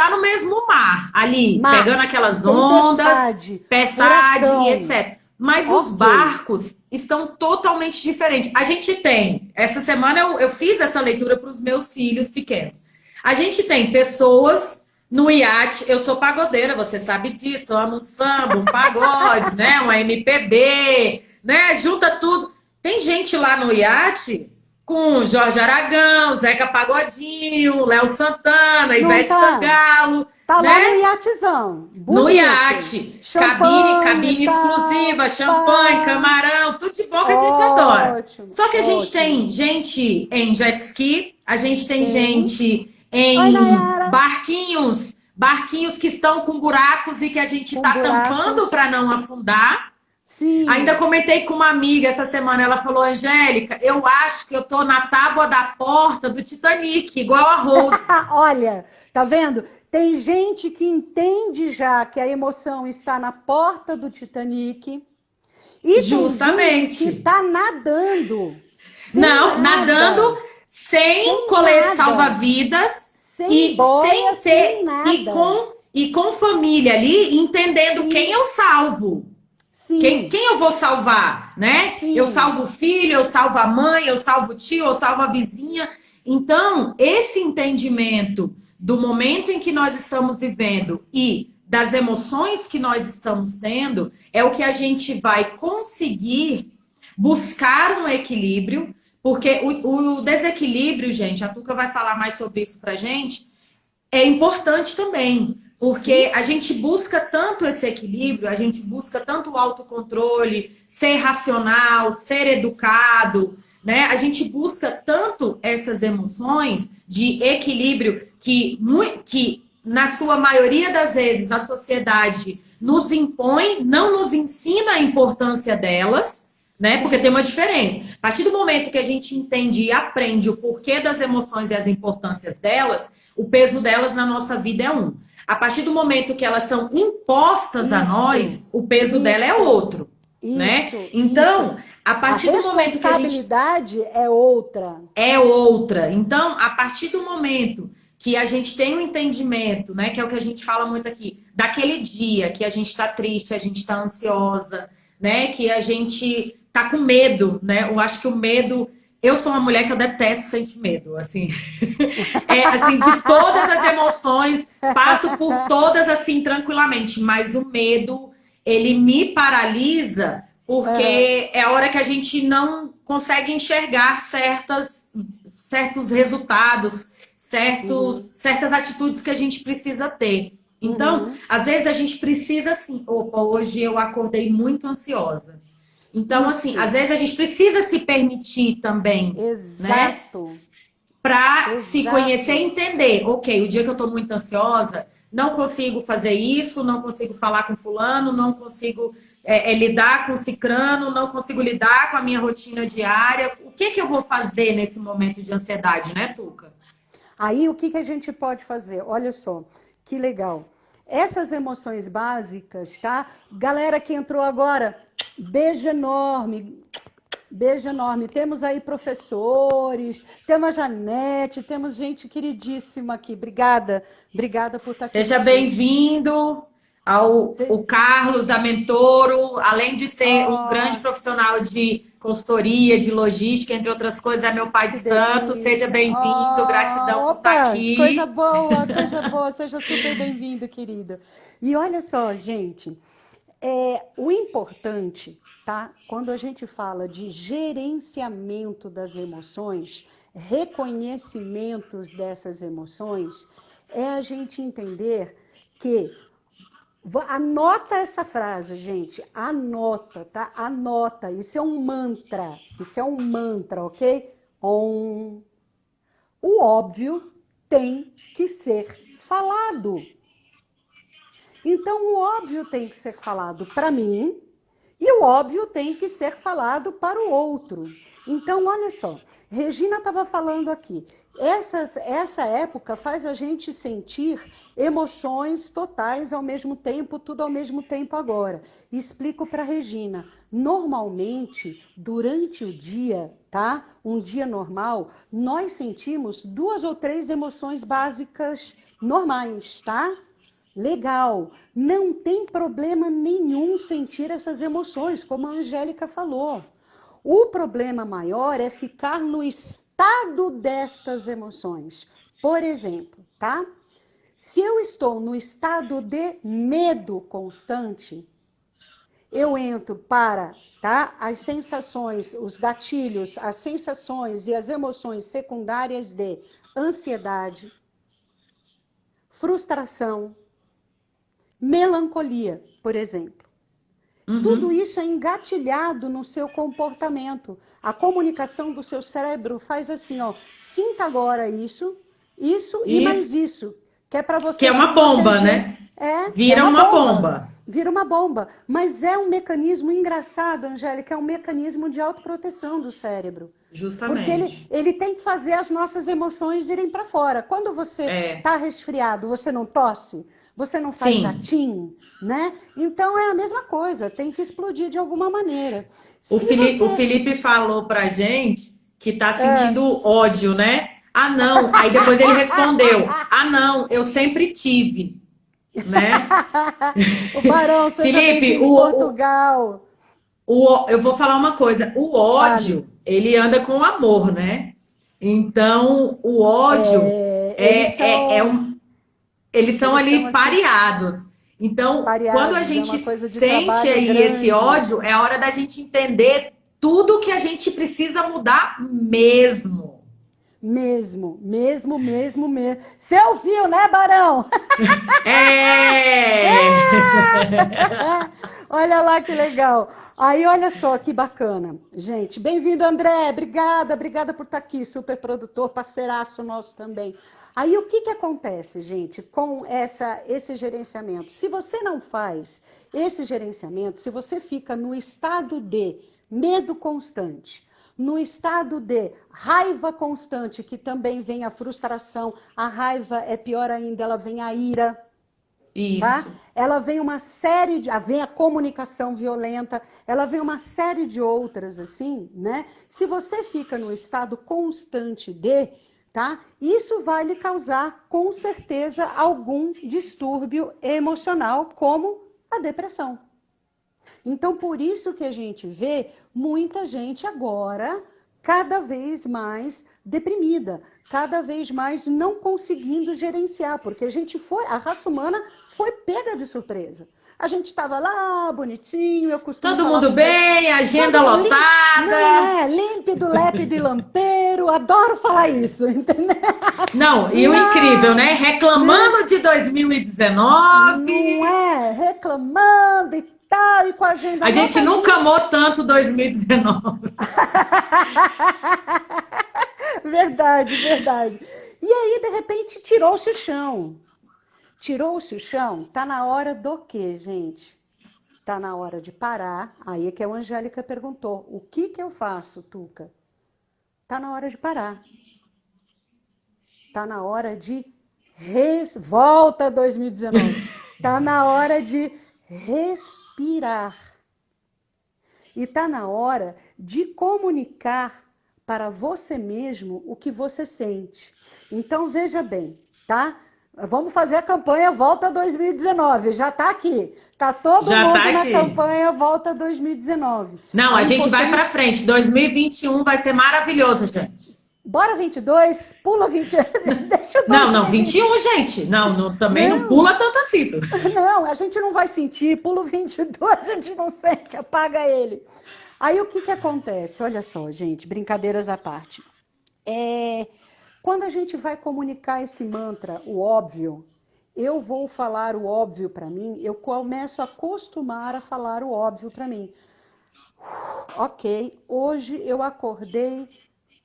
[SPEAKER 1] no mesmo mar, ali, pegando aquelas ondas, tempestade e etc. Mas os barcos estão totalmente diferentes. A gente tem, essa semana eu fiz essa leitura para os meus filhos pequenos. A gente tem pessoas no iate, eu sou pagodeira, você sabe disso, eu amo um samba, um pagode, né? Um MPB, né? Junta tudo. Tem gente lá no iate com Jorge Aragão, Zeca Pagodinho, Léo Santana, Ivete Sangalo.
[SPEAKER 2] Tá
[SPEAKER 1] né?
[SPEAKER 2] lá no iatezão. Bonito.
[SPEAKER 1] No iate. Cabine exclusiva, champanhe, camarão, tudo de bom que a gente adora. Só que a gente tem gente em jet ski, a gente tem gente em barquinhos que estão com buracos e que a gente está tampando para não afundar, Ainda
[SPEAKER 2] Sim.
[SPEAKER 1] comentei com uma amiga essa semana, ela falou, Angélica, eu acho que eu tô na tábua da porta do Titanic, igual a Rose.
[SPEAKER 2] Olha, tá vendo? Tem gente que entende já que a emoção está na porta do Titanic e tem gente que
[SPEAKER 1] Justamente.
[SPEAKER 2] está nadando sem
[SPEAKER 1] Não, nadando
[SPEAKER 2] nada,
[SPEAKER 1] sem
[SPEAKER 2] sem
[SPEAKER 1] colete
[SPEAKER 2] nada,
[SPEAKER 1] salva-vidas
[SPEAKER 2] sem
[SPEAKER 1] e
[SPEAKER 2] boia,
[SPEAKER 1] sem
[SPEAKER 2] sem
[SPEAKER 1] ter
[SPEAKER 2] nada.
[SPEAKER 1] e com família ali, entendendo quem
[SPEAKER 2] Sim,
[SPEAKER 1] eu salvo.
[SPEAKER 2] sim,
[SPEAKER 1] Quem eu vou salvar, né? Eu
[SPEAKER 2] sim.
[SPEAKER 1] salvo o filho, eu salvo a mãe, eu salvo o tio, eu salvo a vizinha. Então, esse entendimento do momento em que nós estamos vivendo e das emoções que nós estamos tendo é o que a gente vai conseguir buscar um equilíbrio, porque o desequilíbrio, gente, a Tuca vai falar mais sobre isso pra gente, é importante também,
[SPEAKER 2] Sim,
[SPEAKER 1] porque a gente busca tanto esse equilíbrio, a gente busca tanto o autocontrole, ser racional, ser educado, né? A gente busca tanto essas emoções de equilíbrio que na sua maioria das vezes, a sociedade nos impõe, não nos ensina a importância delas, né? Porque tem
[SPEAKER 2] sim.
[SPEAKER 1] uma diferença. A partir do momento que a gente entende e aprende o porquê das emoções e as importâncias delas, o peso delas na nossa vida é um. A partir do momento que elas são impostas a
[SPEAKER 2] Isso,
[SPEAKER 1] nós, o peso dela é
[SPEAKER 2] isso,
[SPEAKER 1] outro, né?
[SPEAKER 2] isso.
[SPEAKER 1] Então, a
[SPEAKER 2] A
[SPEAKER 1] partir do momento que a gente
[SPEAKER 2] responsabilidade é outra.
[SPEAKER 1] é outra. Então, a partir do momento que a gente tem um entendimento, né, que é o que a gente fala muito aqui, daquele dia que a gente está triste, a gente está ansiosa, né, que a gente tá com medo, né? Eu acho que o medo, eu sou uma mulher que eu detesto sentir medo, assim. É assim, de todas as emoções, passo por todas assim tranquilamente, mas o medo, ele me paralisa
[SPEAKER 2] Aham,
[SPEAKER 1] porque é a hora que a gente não consegue enxergar certos resultados,
[SPEAKER 2] uhum,
[SPEAKER 1] certas atitudes que a gente precisa ter. Então,
[SPEAKER 2] uhum.
[SPEAKER 1] às vezes a gente precisa assim, opa, hoje eu acordei muito ansiosa. Então, assim, às
[SPEAKER 2] Isso,
[SPEAKER 1] vezes a gente precisa se permitir também, né?
[SPEAKER 2] exato,
[SPEAKER 1] Para se conhecer e
[SPEAKER 2] exato.
[SPEAKER 1] entender, ok, o dia que eu estou muito ansiosa, não consigo fazer isso, não consigo falar com fulano, não consigo lidar com cicrano, não consigo lidar com a minha rotina diária. O que que eu vou fazer nesse momento de ansiedade, né, Tuca?
[SPEAKER 2] Aí o que que a gente pode fazer? Olha só, que legal. Essas emoções básicas, tá? Galera que entrou agora, beijo enorme. Beijo enorme. Temos aí professores, temos a Janete, temos gente queridíssima aqui. Obrigada, obrigada por estar aqui com
[SPEAKER 1] Seja
[SPEAKER 2] a gente.
[SPEAKER 1] bem-vindo ao o Carlos da Mentoro, além de ser um grande
[SPEAKER 2] Oh,
[SPEAKER 1] profissional de consultoria, de logística, entre outras coisas, é meu pai de
[SPEAKER 2] que
[SPEAKER 1] santo. Seja
[SPEAKER 2] delícia.
[SPEAKER 1] bem-vindo, gratidão
[SPEAKER 2] Oh,
[SPEAKER 1] por estar
[SPEAKER 2] opa,
[SPEAKER 1] aqui.
[SPEAKER 2] coisa boa. Seja super bem-vindo, querido. E olha só, gente, o importante, tá? Quando a gente fala de gerenciamento das emoções, reconhecimentos dessas emoções, é a gente entender que anota essa frase, gente. Anota, tá? Anota. Isso é um mantra. Isso é um mantra, ok? Om. O óbvio tem que ser falado. Então, o óbvio tem que ser falado para mim e o óbvio tem que ser falado para o outro. Então, olha só, Regina estava falando aqui. Essa época faz a gente sentir emoções totais ao mesmo tempo, tudo ao mesmo tempo agora. Explico para Regina. Normalmente, durante o dia, tá? Um dia normal, nós sentimos 2 ou 3 emoções básicas normais, tá? Legal, não tem problema nenhum sentir essas emoções, como a Angélica falou. O problema maior é ficar no estado destas emoções. Por exemplo, tá? Se eu estou no estado de medo constante, eu entro para, tá? As sensações, os gatilhos, as sensações e as emoções secundárias de ansiedade, frustração, melancolia, por exemplo. Tudo
[SPEAKER 1] Uhum.
[SPEAKER 2] isso é engatilhado no seu comportamento. A comunicação do seu cérebro faz assim, ó, sinta agora isso e mais
[SPEAKER 1] Isso.
[SPEAKER 2] isso, que é para
[SPEAKER 1] Que
[SPEAKER 2] você
[SPEAKER 1] é
[SPEAKER 2] se
[SPEAKER 1] uma bomba,
[SPEAKER 2] proteger.
[SPEAKER 1] né?
[SPEAKER 2] É
[SPEAKER 1] Vira
[SPEAKER 2] uma
[SPEAKER 1] uma
[SPEAKER 2] bomba.
[SPEAKER 1] bomba.
[SPEAKER 2] vira uma bomba. Mas é um mecanismo engraçado, Angélica, é um mecanismo de autoproteção do cérebro. Porque
[SPEAKER 1] Justamente.
[SPEAKER 2] ele tem que fazer as nossas emoções irem para fora. Quando você
[SPEAKER 1] É,
[SPEAKER 2] está resfriado, você não tosse, você não faz
[SPEAKER 1] sim.
[SPEAKER 2] atim, né? Então é a mesma coisa, tem que explodir de alguma maneira.
[SPEAKER 1] O
[SPEAKER 2] Se
[SPEAKER 1] Felipe, o
[SPEAKER 2] você.
[SPEAKER 1] Felipe falou pra gente que tá sentindo ódio, né? Ah, não. Aí depois ele respondeu: Ah, não, eu sempre tive, né?
[SPEAKER 2] O Barão, seja
[SPEAKER 1] Felipe,
[SPEAKER 2] bem-vindo em Portugal.
[SPEAKER 1] eu vou falar uma coisa: o
[SPEAKER 2] Fale.
[SPEAKER 1] ódio, ele anda com o amor, né? Então, o ódio
[SPEAKER 2] É, eles são,
[SPEAKER 1] eles são
[SPEAKER 2] eles são
[SPEAKER 1] ali
[SPEAKER 2] assim,
[SPEAKER 1] pareados. Então, quando a
[SPEAKER 2] pareados, é
[SPEAKER 1] gente
[SPEAKER 2] uma coisa de
[SPEAKER 1] sente
[SPEAKER 2] trabalho
[SPEAKER 1] aí esse
[SPEAKER 2] grande.
[SPEAKER 1] ódio, é hora da gente entender tudo que a gente precisa mudar mesmo.
[SPEAKER 2] Mesmo, mesmo, mesmo, mesmo. Você ouviu, né, Barão?
[SPEAKER 1] É!
[SPEAKER 2] Olha lá que legal. Aí, olha só que bacana. Gente, bem-vindo, André. Obrigada, obrigada por estar aqui. Super produtor, parceiraço nosso também. Aí, o que que acontece, gente, com esse gerenciamento? Se você não faz esse gerenciamento, se você fica no estado de medo constante, no estado de raiva constante, que também vem a frustração, a raiva é pior ainda, ela vem a ira, tá?
[SPEAKER 1] Isso.
[SPEAKER 2] Ela vem uma série de, vem a comunicação violenta, ela vem uma série de outras assim, né? Se você fica no estado constante de, tá? Isso vai lhe causar com certeza algum distúrbio emocional, como a depressão. Então, por isso que a gente vê muita gente agora cada vez mais deprimida, cada vez mais não conseguindo gerenciar, porque a raça humana foi pega de surpresa. A gente estava lá, bonitinho, eu costumo
[SPEAKER 1] Todo
[SPEAKER 2] falar
[SPEAKER 1] mundo
[SPEAKER 2] para meus...
[SPEAKER 1] bem,
[SPEAKER 2] Todo
[SPEAKER 1] agenda
[SPEAKER 2] mundo não
[SPEAKER 1] lotada.
[SPEAKER 2] é límpido, lépido e lampeiro, adoro falar isso, entendeu?
[SPEAKER 1] Não, e o incrível,
[SPEAKER 2] Não,
[SPEAKER 1] né?
[SPEAKER 2] né?
[SPEAKER 1] Reclamando de
[SPEAKER 2] Não
[SPEAKER 1] 2019.
[SPEAKER 2] é reclamando e tal, e com a agenda
[SPEAKER 1] A gente nunca
[SPEAKER 2] lotadinha.
[SPEAKER 1] amou tanto 2019.
[SPEAKER 2] Verdade, verdade. E aí, de repente, tirou-se o chão. Tirou-se o chão, tá na hora do quê, gente? Tá na hora de parar. Aí é que a Angélica perguntou: o que que eu faço, Tuca? Tá na hora de parar. Tá na hora de volta 2019. Tá na hora de respirar. E tá na hora de comunicar para você mesmo o que você sente. Então, veja bem, tá? Vamos fazer a campanha Volta 2019. Já tá aqui. Tá todo
[SPEAKER 1] Já tá
[SPEAKER 2] mundo na
[SPEAKER 1] aqui.
[SPEAKER 2] campanha Volta 2019.
[SPEAKER 1] Não,
[SPEAKER 2] A
[SPEAKER 1] a gente vai para
[SPEAKER 2] impotência.
[SPEAKER 1] frente. 2021 vai ser maravilhoso, gente.
[SPEAKER 2] Bora 22, pula 20. Deixa o
[SPEAKER 1] Não, não,
[SPEAKER 2] 2020.
[SPEAKER 1] 21, gente. Não, também não
[SPEAKER 2] Não,
[SPEAKER 1] pula tanto assim.
[SPEAKER 2] não, a gente não vai sentir. Pula o 22, a gente não sente, apaga ele. Aí o que que acontece? Olha só, gente, brincadeiras à parte. É, quando a gente vai comunicar esse mantra, o óbvio, eu vou falar o óbvio para mim, eu começo a acostumar a falar o óbvio para mim. Ok, hoje eu acordei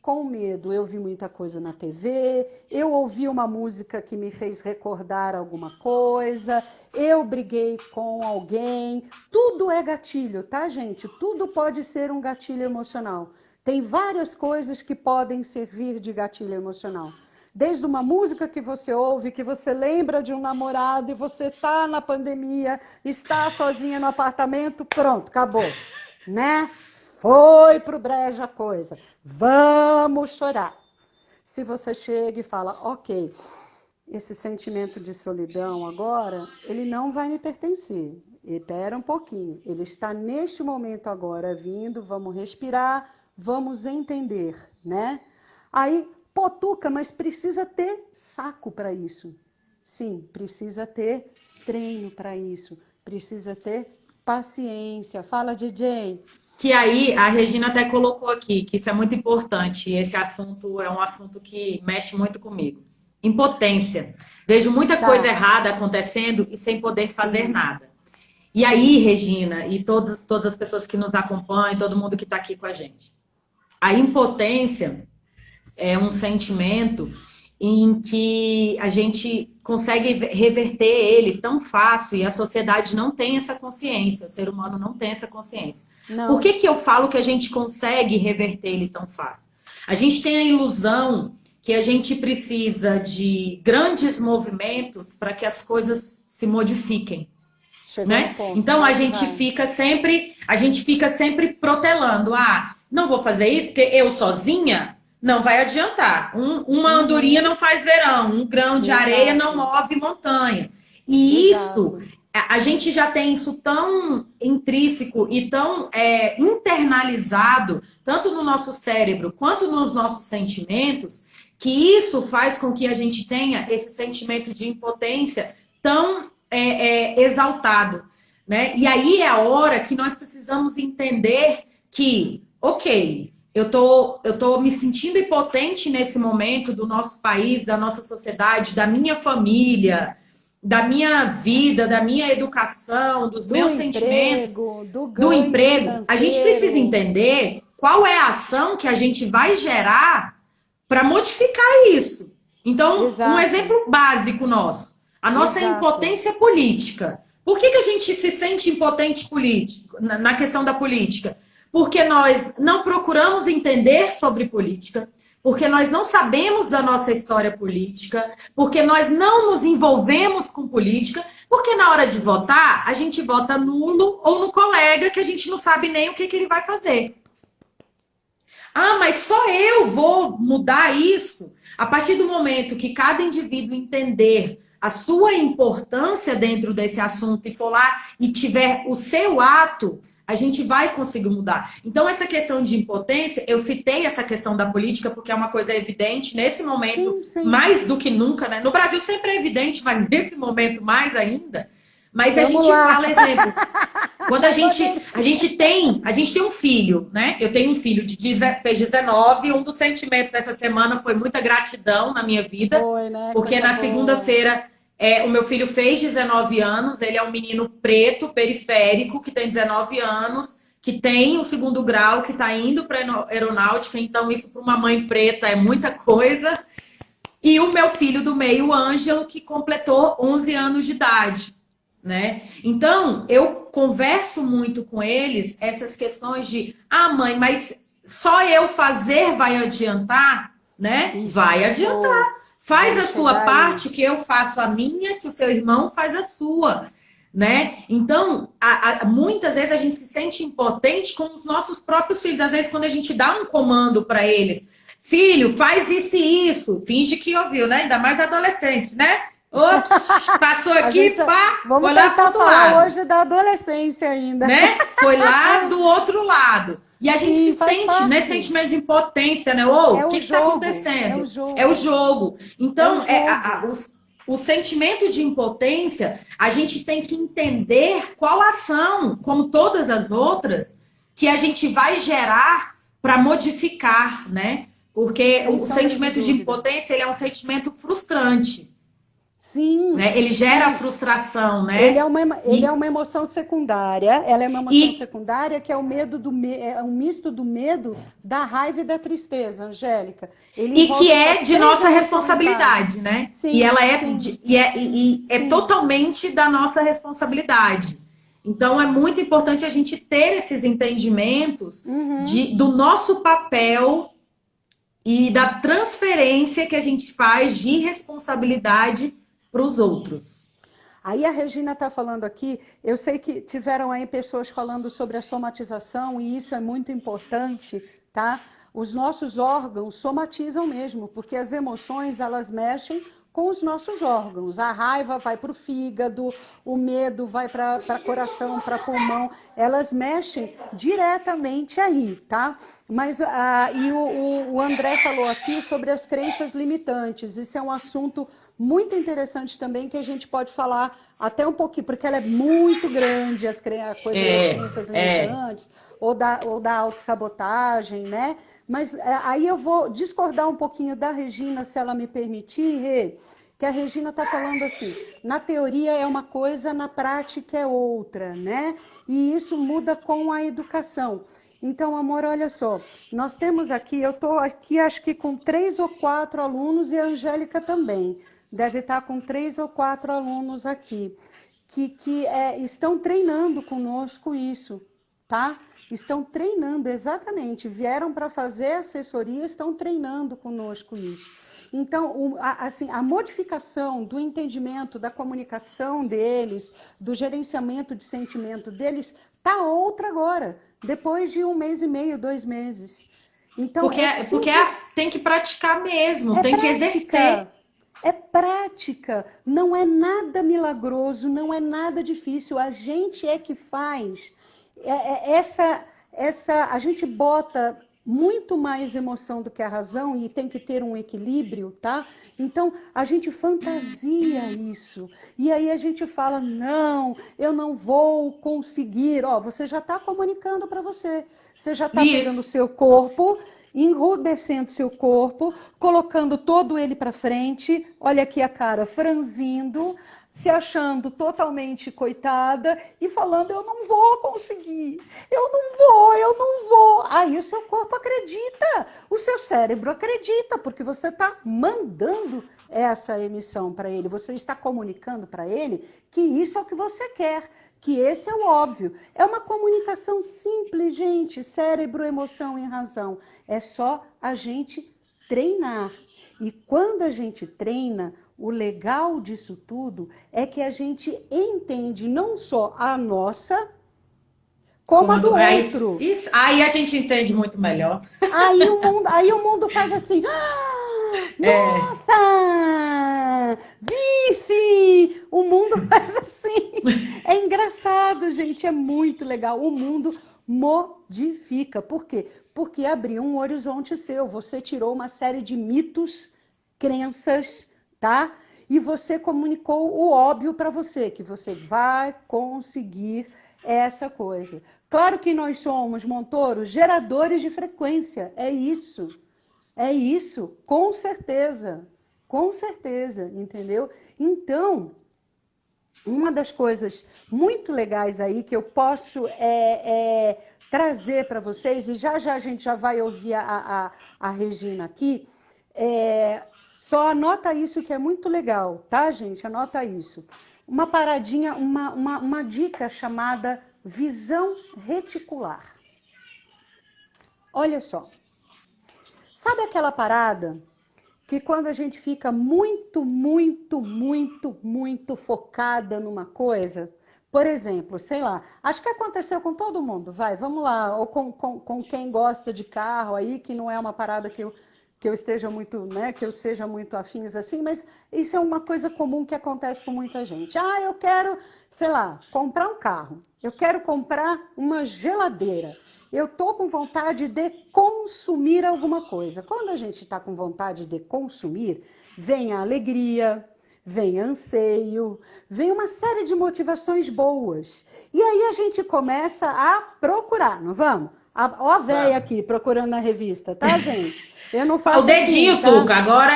[SPEAKER 2] com medo. Eu vi muita coisa na TV, eu ouvi uma música que me fez recordar alguma coisa, eu briguei com alguém. Tudo é gatilho, tá, gente? Tudo pode ser um gatilho emocional. Tem várias coisas que podem servir de gatilho emocional. Desde uma música que você ouve, que você lembra de um namorado e você está na pandemia, está sozinha no apartamento, pronto, acabou, né? Foi pro brejo a coisa. Vamos chorar. Se você chega e fala, ok, esse sentimento de solidão agora, ele não vai me pertencer. Espera um pouquinho. Ele está neste momento agora vindo, vamos respirar, vamos entender, né? Aí, potuca, mas precisa ter saco para isso. Sim, precisa ter treino para isso. Precisa ter paciência. Fala, DJ.
[SPEAKER 1] Que aí a Regina até colocou aqui, que isso é muito importante. E esse assunto é um assunto que mexe muito comigo. Impotência. Vejo muita coisa
[SPEAKER 2] Tá,
[SPEAKER 1] errada acontecendo e sem poder fazer
[SPEAKER 2] sim.
[SPEAKER 1] nada. E aí, Regina, e todas as pessoas que nos acompanham, todo mundo que está aqui com a gente. A impotência é um sentimento em que a gente consegue reverter ele tão fácil e a sociedade não tem essa consciência, o ser humano não tem essa consciência. Por
[SPEAKER 2] Não.
[SPEAKER 1] que que eu falo que a gente consegue reverter ele tão fácil? A gente tem a ilusão que a gente precisa de grandes movimentos para que as coisas se modifiquem,
[SPEAKER 2] Chegou no
[SPEAKER 1] né?
[SPEAKER 2] ponto.
[SPEAKER 1] Então
[SPEAKER 2] Vai, vai.
[SPEAKER 1] a gente fica sempre protelando, não vou fazer isso porque eu sozinha não vai adiantar. Uma andorinha
[SPEAKER 2] Uhum.
[SPEAKER 1] não faz verão, um grão de areia não
[SPEAKER 2] Exato.
[SPEAKER 1] move montanha. E isso,
[SPEAKER 2] Exato.
[SPEAKER 1] a gente já tem isso tão intrínseco e tão internalizado, tanto no nosso cérebro quanto nos nossos sentimentos, que isso faz com que a gente tenha esse sentimento de impotência tão exaltado, né? E aí é a hora que nós precisamos entender que, ok, eu tô me sentindo impotente nesse momento do nosso país, da nossa sociedade, da minha família, da minha vida, da minha educação, dos
[SPEAKER 2] Do
[SPEAKER 1] meus sentimentos,
[SPEAKER 2] emprego, do
[SPEAKER 1] do
[SPEAKER 2] ganho
[SPEAKER 1] emprego. A gente precisa
[SPEAKER 2] financeiro.
[SPEAKER 1] entender qual é a ação que a gente vai gerar para modificar isso. Então, um
[SPEAKER 2] Exato.
[SPEAKER 1] exemplo básico nosso, a nossa
[SPEAKER 2] Exato.
[SPEAKER 1] impotência política. Por que que a gente se sente impotente político, na questão da política? Porque nós não procuramos entender sobre política, porque nós não sabemos da nossa história política, porque nós não nos envolvemos com política, porque na hora de votar, a gente vota nulo ou no colega que a gente não sabe nem o que ele vai fazer. Mas só eu vou mudar isso a partir do momento que cada indivíduo entender a sua importância dentro desse assunto e for lá e tiver o seu ato, a gente vai conseguir mudar. Então, essa questão de impotência, eu citei essa questão da política porque é uma coisa evidente nesse momento,
[SPEAKER 2] Sim, sim.
[SPEAKER 1] mais do que nunca, né? No Brasil sempre é evidente, mas nesse momento mais ainda. Mas a
[SPEAKER 2] Vamos
[SPEAKER 1] gente
[SPEAKER 2] lá.
[SPEAKER 1] fala, exemplo, quando
[SPEAKER 2] Adorei.
[SPEAKER 1] a gente tem um filho, né? Eu tenho um filho fez 19, um dos sentimentos dessa semana foi muita gratidão na minha vida,
[SPEAKER 2] Foi, né?
[SPEAKER 1] porque
[SPEAKER 2] Coisa
[SPEAKER 1] na
[SPEAKER 2] boa.
[SPEAKER 1] segunda-feira o meu filho fez 19 anos, ele é um menino preto, periférico, que tem 19 anos, que tem o segundo grau, que está indo para aeronáutica, então isso para uma mãe preta é muita coisa. E o meu filho do meio, Ângelo, que completou 11 anos de idade, né? Então, eu converso muito com eles essas questões de, mãe, mas só eu fazer vai adiantar, né? Vai adiantar.
[SPEAKER 2] Isso.
[SPEAKER 1] Faz a
[SPEAKER 2] Vamos
[SPEAKER 1] sua
[SPEAKER 2] chegar aí.
[SPEAKER 1] parte, que eu faço a minha, que o seu irmão faz a sua, né? Então, muitas vezes a gente se sente impotente com os nossos próprios filhos. Às vezes, quando a gente dá um comando para eles, filho, faz isso e isso, finge que ouviu, né? Ainda mais adolescente, né? Ops, passou
[SPEAKER 2] A gente
[SPEAKER 1] aqui, pá,
[SPEAKER 2] vamos
[SPEAKER 1] foi lá pro
[SPEAKER 2] tentar
[SPEAKER 1] outro
[SPEAKER 2] falar
[SPEAKER 1] lado,
[SPEAKER 2] hoje da adolescência ainda.
[SPEAKER 1] né? Foi lá do outro lado. E a gente se
[SPEAKER 2] Sim, faz
[SPEAKER 1] sente nesse
[SPEAKER 2] parte.
[SPEAKER 1] sentimento de impotência, né? Ô,
[SPEAKER 2] É
[SPEAKER 1] o
[SPEAKER 2] o
[SPEAKER 1] que está
[SPEAKER 2] jogo, é o
[SPEAKER 1] acontecendo? É o
[SPEAKER 2] jogo,
[SPEAKER 1] jogo.
[SPEAKER 2] é o
[SPEAKER 1] Então,
[SPEAKER 2] jogo.
[SPEAKER 1] o sentimento de impotência, a gente tem que entender qual ação, como todas as outras, que a gente vai gerar para modificar, né? Porque
[SPEAKER 2] Sem
[SPEAKER 1] o
[SPEAKER 2] sombra de
[SPEAKER 1] sentimento de
[SPEAKER 2] dúvidas.
[SPEAKER 1] impotência, ele é um sentimento frustrante,
[SPEAKER 2] Sim,
[SPEAKER 1] né? Ele gera
[SPEAKER 2] sim.
[SPEAKER 1] frustração, né?
[SPEAKER 2] Ele é
[SPEAKER 1] E,
[SPEAKER 2] uma emoção secundária. Ela é uma emoção
[SPEAKER 1] e
[SPEAKER 2] secundária que é o medo é um misto do medo, da raiva e da tristeza, Angélica. Ele
[SPEAKER 1] E que
[SPEAKER 2] envolve
[SPEAKER 1] é
[SPEAKER 2] essas
[SPEAKER 1] de
[SPEAKER 2] três
[SPEAKER 1] nossa
[SPEAKER 2] emoções básicas.
[SPEAKER 1] responsabilidade, né? E
[SPEAKER 2] Sim,
[SPEAKER 1] ela
[SPEAKER 2] sim,
[SPEAKER 1] e é
[SPEAKER 2] sim.
[SPEAKER 1] totalmente da nossa responsabilidade. Então é muito importante a gente ter esses entendimentos
[SPEAKER 2] Uhum.
[SPEAKER 1] do nosso papel e da transferência que a gente faz de responsabilidade para os outros.
[SPEAKER 2] Aí a Regina está falando aqui, eu sei que tiveram aí pessoas falando sobre a somatização e isso é muito importante, tá? Os nossos órgãos somatizam mesmo, porque as emoções elas mexem com os nossos órgãos. A raiva vai para o fígado, o medo vai para coração, para pulmão, elas mexem diretamente aí, tá? Mas o André falou aqui sobre as crenças limitantes. Isso é um assunto muito interessante também que a gente pode falar até um pouquinho, porque ela é muito grande, a coisa das
[SPEAKER 1] É,
[SPEAKER 2] crenças
[SPEAKER 1] é.
[SPEAKER 2] limitantes, ou da autossabotagem, né? Mas aí eu vou discordar um pouquinho da Regina, se ela me permitir, Rê, que a Regina está falando assim, na teoria é uma coisa, na prática é outra, né? E isso muda com a educação. Então, amor, olha só, nós temos aqui, eu estou aqui acho que com 3 ou 4 alunos e a Angélica também. Deve estar com 3 ou 4 alunos aqui, que estão treinando conosco isso, tá? Estão treinando, exatamente, vieram para fazer assessoria, estão treinando conosco isso. Então, assim, a modificação do entendimento, da comunicação deles, do gerenciamento de sentimento deles, tá outra agora, depois de 1 mês e meio, 2 meses. Então,
[SPEAKER 1] Porque tem que praticar mesmo, tem que exercer.
[SPEAKER 2] É prática, não é nada milagroso, não é nada difícil, a gente é que faz. A gente bota muito mais emoção do que a razão e tem que ter um equilíbrio, tá? Então, a gente fantasia isso. E aí a gente fala, não, eu não vou conseguir. Ó, você já está comunicando para você. Você já está pegando o seu corpo, enrudecendo seu corpo, colocando todo ele para frente. Olha aqui a cara franzindo, se achando totalmente coitada e falando, eu não vou conseguir, eu não vou. Aí o seu corpo acredita, o seu cérebro acredita, porque você está mandando essa emissão para ele, você está comunicando para ele que isso é o que você quer, que esse é o óbvio. É uma comunicação simples, gente, cérebro, emoção e razão. É só a gente treinar. E quando a gente treina, o legal disso tudo é que a gente entende não só a nossa, como a do outro.
[SPEAKER 1] Isso, aí a gente entende muito melhor.
[SPEAKER 2] Aí o mundo faz assim, nossa, vice! O mundo faz assim. É engraçado, gente, é muito legal. O mundo modifica. Por quê? Porque abriu um horizonte seu. Você tirou uma série de mitos, crenças, tá? E você comunicou o óbvio para você, que você vai conseguir essa coisa. Claro que nós somos, Montoro, geradores de frequência. É isso, com certeza, entendeu? Então, uma das coisas muito legais aí que eu posso trazer para vocês, e já a gente já vai ouvir a Regina aqui, só anota isso que é muito legal, tá, gente? Anota isso. Uma paradinha, uma dica chamada visão reticular. Olha só. Sabe aquela parada que quando a gente fica muito focada numa coisa, por exemplo, sei lá, acho que aconteceu com todo mundo, vamos lá, ou com quem gosta de carro aí, que não é uma parada que eu esteja muito, né, que eu seja muito afins assim, mas isso é uma coisa comum que acontece com muita gente. Ah, eu quero, sei lá, comprar um carro, eu quero comprar uma geladeira, eu estou com vontade de consumir alguma coisa. Quando a gente está com vontade de consumir, vem a alegria, vem anseio, vem uma série de motivações boas. E aí a gente começa a procurar, não vamos? Ó a véia aqui procurando na revista, tá, gente? Eu não faço
[SPEAKER 1] o dedinho,
[SPEAKER 2] assim, tá?
[SPEAKER 1] Tuca, agora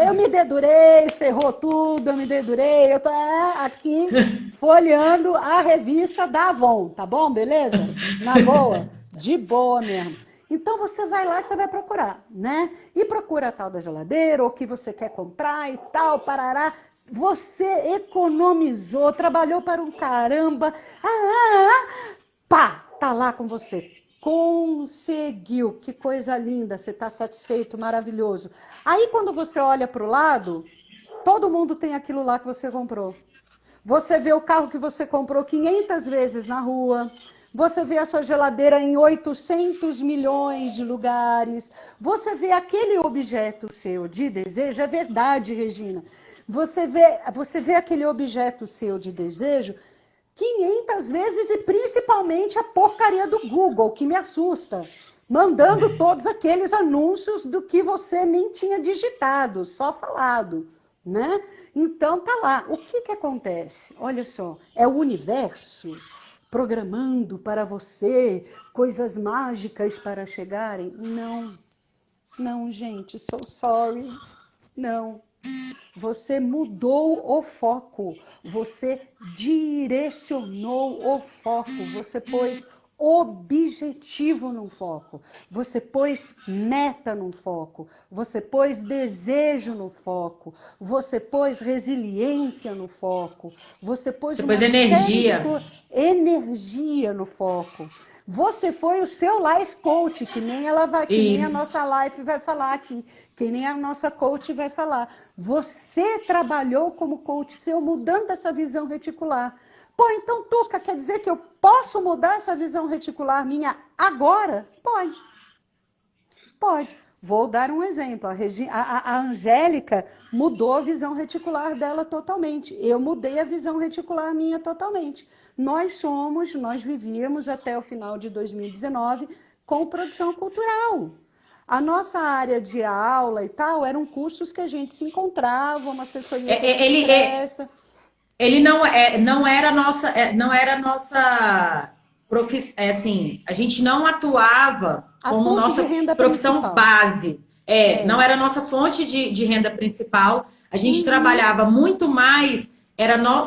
[SPEAKER 2] eu me dedurei, ferrou tudo, eu me dedurei, eu tô aqui folheando a revista da Avon, tá bom? Beleza? Na boa, de boa mesmo. Então você vai lá e você vai procurar, né? E procura a tal da geladeira, ou o que você quer comprar e tal, parará. Você economizou, trabalhou para um caramba. Pá, tá lá com você. Conseguiu, que coisa linda, você está satisfeito, maravilhoso. Aí quando você olha para o lado, todo mundo tem aquilo lá que você comprou. Você vê o carro que você comprou 500 vezes na rua, você vê a sua geladeira em 800 milhões de lugares, você vê aquele objeto seu de desejo, é verdade, Regina, você vê aquele objeto seu de desejo 500 vezes e principalmente a porcaria do Google, que me assusta, mandando todos aqueles anúncios do que você nem tinha digitado, só falado, né? Então tá lá. O que acontece? Olha só, é o universo programando para você coisas mágicas para chegarem? Não, gente, so sorry, não. Você mudou o foco, você direcionou o foco, você pôs objetivo no foco, você pôs meta no foco, você pôs desejo no foco, você pôs resiliência no foco, você pôs
[SPEAKER 1] Você
[SPEAKER 2] uma
[SPEAKER 1] pôs
[SPEAKER 2] série de
[SPEAKER 1] energia.
[SPEAKER 2] energia no foco. Você foi o seu life coach, que nem ela vai, que nem a
[SPEAKER 1] Isso.
[SPEAKER 2] nossa life vai falar aqui, que nem a nossa coach vai falar. Você trabalhou como coach seu mudando essa visão reticular. Pô, então, Tuca, quer dizer que eu posso mudar essa visão reticular minha agora? Pode. Pode. Vou dar um exemplo. A Angélica mudou a visão reticular dela totalmente. Eu mudei a visão reticular minha totalmente. Nós vivíamos até o final de 2019 com produção cultural. A nossa área de aula e tal eram cursos que a gente se encontrava, uma assessoria que a gente
[SPEAKER 1] Ele,
[SPEAKER 2] presta.
[SPEAKER 1] ele não era nossa, não era nossa assim, a gente não atuava
[SPEAKER 2] A
[SPEAKER 1] como
[SPEAKER 2] fonte de
[SPEAKER 1] nossa
[SPEAKER 2] renda
[SPEAKER 1] profissão
[SPEAKER 2] principal.
[SPEAKER 1] base. Não era nossa fonte de renda principal. A gente trabalhava muito mais,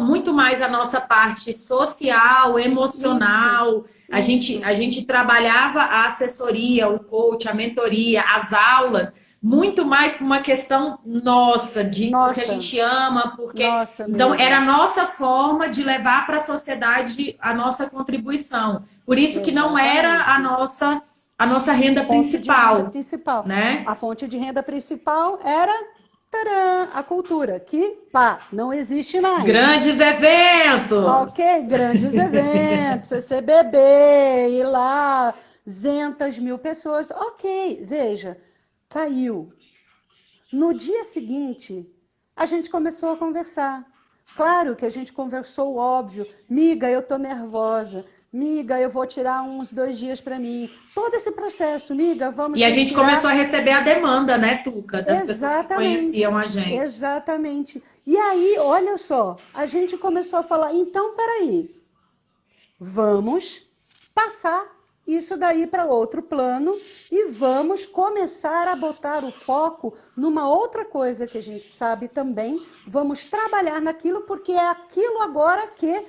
[SPEAKER 1] muito mais a nossa parte social, emocional. A gente trabalhava a assessoria, o coach, a mentoria, as aulas muito mais por uma questão nossa, porque a
[SPEAKER 2] Nossa,
[SPEAKER 1] gente ama, porque.
[SPEAKER 2] nossa
[SPEAKER 1] Então, era a
[SPEAKER 2] mesmo.
[SPEAKER 1] nossa forma de levar para a sociedade a nossa contribuição. Por isso que não era
[SPEAKER 2] Exatamente.
[SPEAKER 1] a nossa renda
[SPEAKER 2] Fonte de renda
[SPEAKER 1] principal,
[SPEAKER 2] principal.
[SPEAKER 1] né?
[SPEAKER 2] A fonte de renda principal era tcharam, a cultura, que pá, não existe mais.
[SPEAKER 1] Grandes eventos!
[SPEAKER 2] Ok, grandes eventos, CCBB, ir lá, 200 mil pessoas. Ok, veja, caiu. No dia seguinte, a gente começou a conversar. Claro que a gente conversou, óbvio. Miga, eu tô nervosa. Miga, eu vou tirar uns 2 dias para mim. Todo esse processo, miga, vamos
[SPEAKER 1] E a gente começou a
[SPEAKER 2] respirar.
[SPEAKER 1] receber a demanda, né, Tuca, das pessoas que
[SPEAKER 2] Exatamente,
[SPEAKER 1] conheciam a gente.
[SPEAKER 2] exatamente. E aí, olha só, a gente começou a falar, então, peraí, vamos passar isso daí para outro plano e vamos começar a botar o foco numa outra coisa que a gente sabe também. Vamos trabalhar naquilo porque é aquilo agora que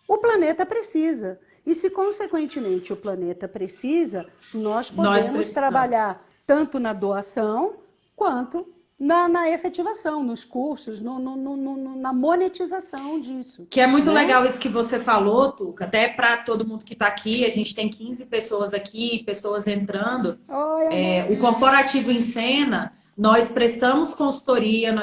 [SPEAKER 2] o planeta precisa. E se, consequentemente, o planeta precisa, nós
[SPEAKER 1] Nós
[SPEAKER 2] podemos
[SPEAKER 1] precisamos.
[SPEAKER 2] trabalhar tanto na doação quanto na efetivação, nos cursos, na monetização disso,
[SPEAKER 1] Que é muito
[SPEAKER 2] né?
[SPEAKER 1] legal isso que você falou, Tuca, até para todo mundo que está aqui, a gente tem 15 pessoas aqui, pessoas entrando.
[SPEAKER 2] Oi, amor.
[SPEAKER 1] O Corporativo em Cena, nós prestamos consultoria,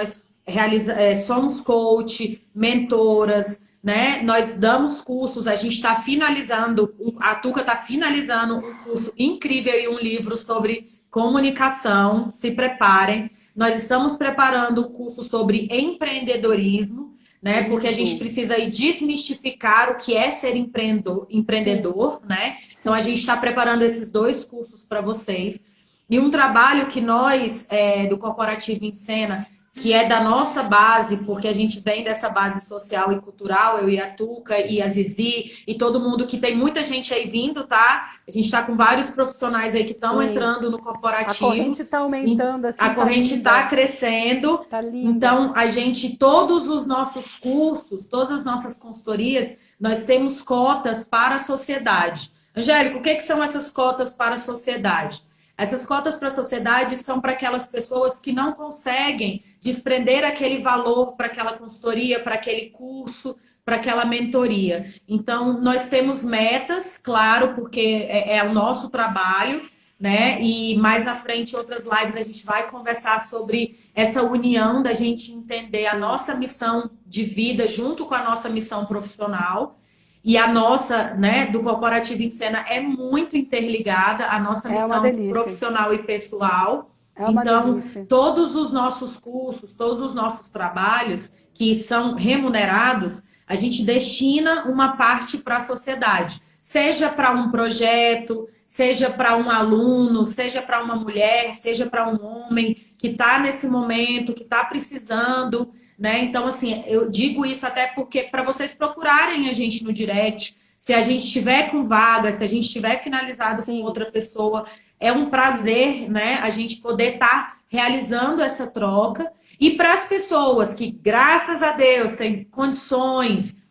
[SPEAKER 1] somos coach, mentoras, né? Nós damos cursos, a gente está finalizando, a Tuca está finalizando um curso incrível e um livro sobre comunicação, se preparem. Nós estamos preparando um curso sobre empreendedorismo, né? Porque a gente
[SPEAKER 2] Lindo.
[SPEAKER 1] precisa aí desmistificar o que é ser
[SPEAKER 2] Sim,
[SPEAKER 1] empreendedor, né? Então a
[SPEAKER 2] sim.
[SPEAKER 1] gente está preparando esses 2 cursos para vocês. E um trabalho que nós, do Corporativo em Cena, que é da nossa base, porque a gente vem dessa base social e cultural, eu e a Tuca e a Zizi, e todo mundo que tem muita gente aí vindo, tá? A gente está com vários profissionais aí que estão
[SPEAKER 2] Sim.
[SPEAKER 1] entrando no
[SPEAKER 2] A
[SPEAKER 1] corporativo,
[SPEAKER 2] corrente está
[SPEAKER 1] e
[SPEAKER 2] aumentando
[SPEAKER 1] a
[SPEAKER 2] assim, tá
[SPEAKER 1] corrente está
[SPEAKER 2] linda.
[SPEAKER 1] crescendo.
[SPEAKER 2] Tá linda.
[SPEAKER 1] Então, a gente, todos os nossos cursos, todas as nossas consultorias, nós temos cotas para a sociedade. Angélica, o que que são essas cotas para a sociedade? Essas cotas para a sociedade são para aquelas pessoas que não conseguem desprender aquele valor para aquela consultoria, para aquele curso, para aquela mentoria. Então, nós temos metas, claro, porque é o nosso trabalho, né? E mais à frente, outras lives, a gente vai conversar sobre essa união da gente entender a
[SPEAKER 2] Sim.
[SPEAKER 1] nossa missão de vida junto com a nossa missão profissional. E a nossa, né, do Corporativo em Cena é muito interligada à nossa
[SPEAKER 2] É uma
[SPEAKER 1] missão
[SPEAKER 2] delícia.
[SPEAKER 1] profissional e pessoal.
[SPEAKER 2] É uma
[SPEAKER 1] Então,
[SPEAKER 2] delícia.
[SPEAKER 1] todos os nossos cursos, todos os nossos trabalhos que são remunerados, a gente destina uma parte para a sociedade. Seja para um projeto, seja para um aluno, seja para uma mulher, seja para um homem que está nesse momento, que está precisando, né? Então, assim, eu digo isso até porque para vocês procurarem a gente no direct, se a gente estiver com vaga, se a gente estiver finalizado com
[SPEAKER 2] Sim.
[SPEAKER 1] outra pessoa, é um prazer, né, a gente poder estar realizando essa troca. E para as pessoas que, graças a Deus, têm condições,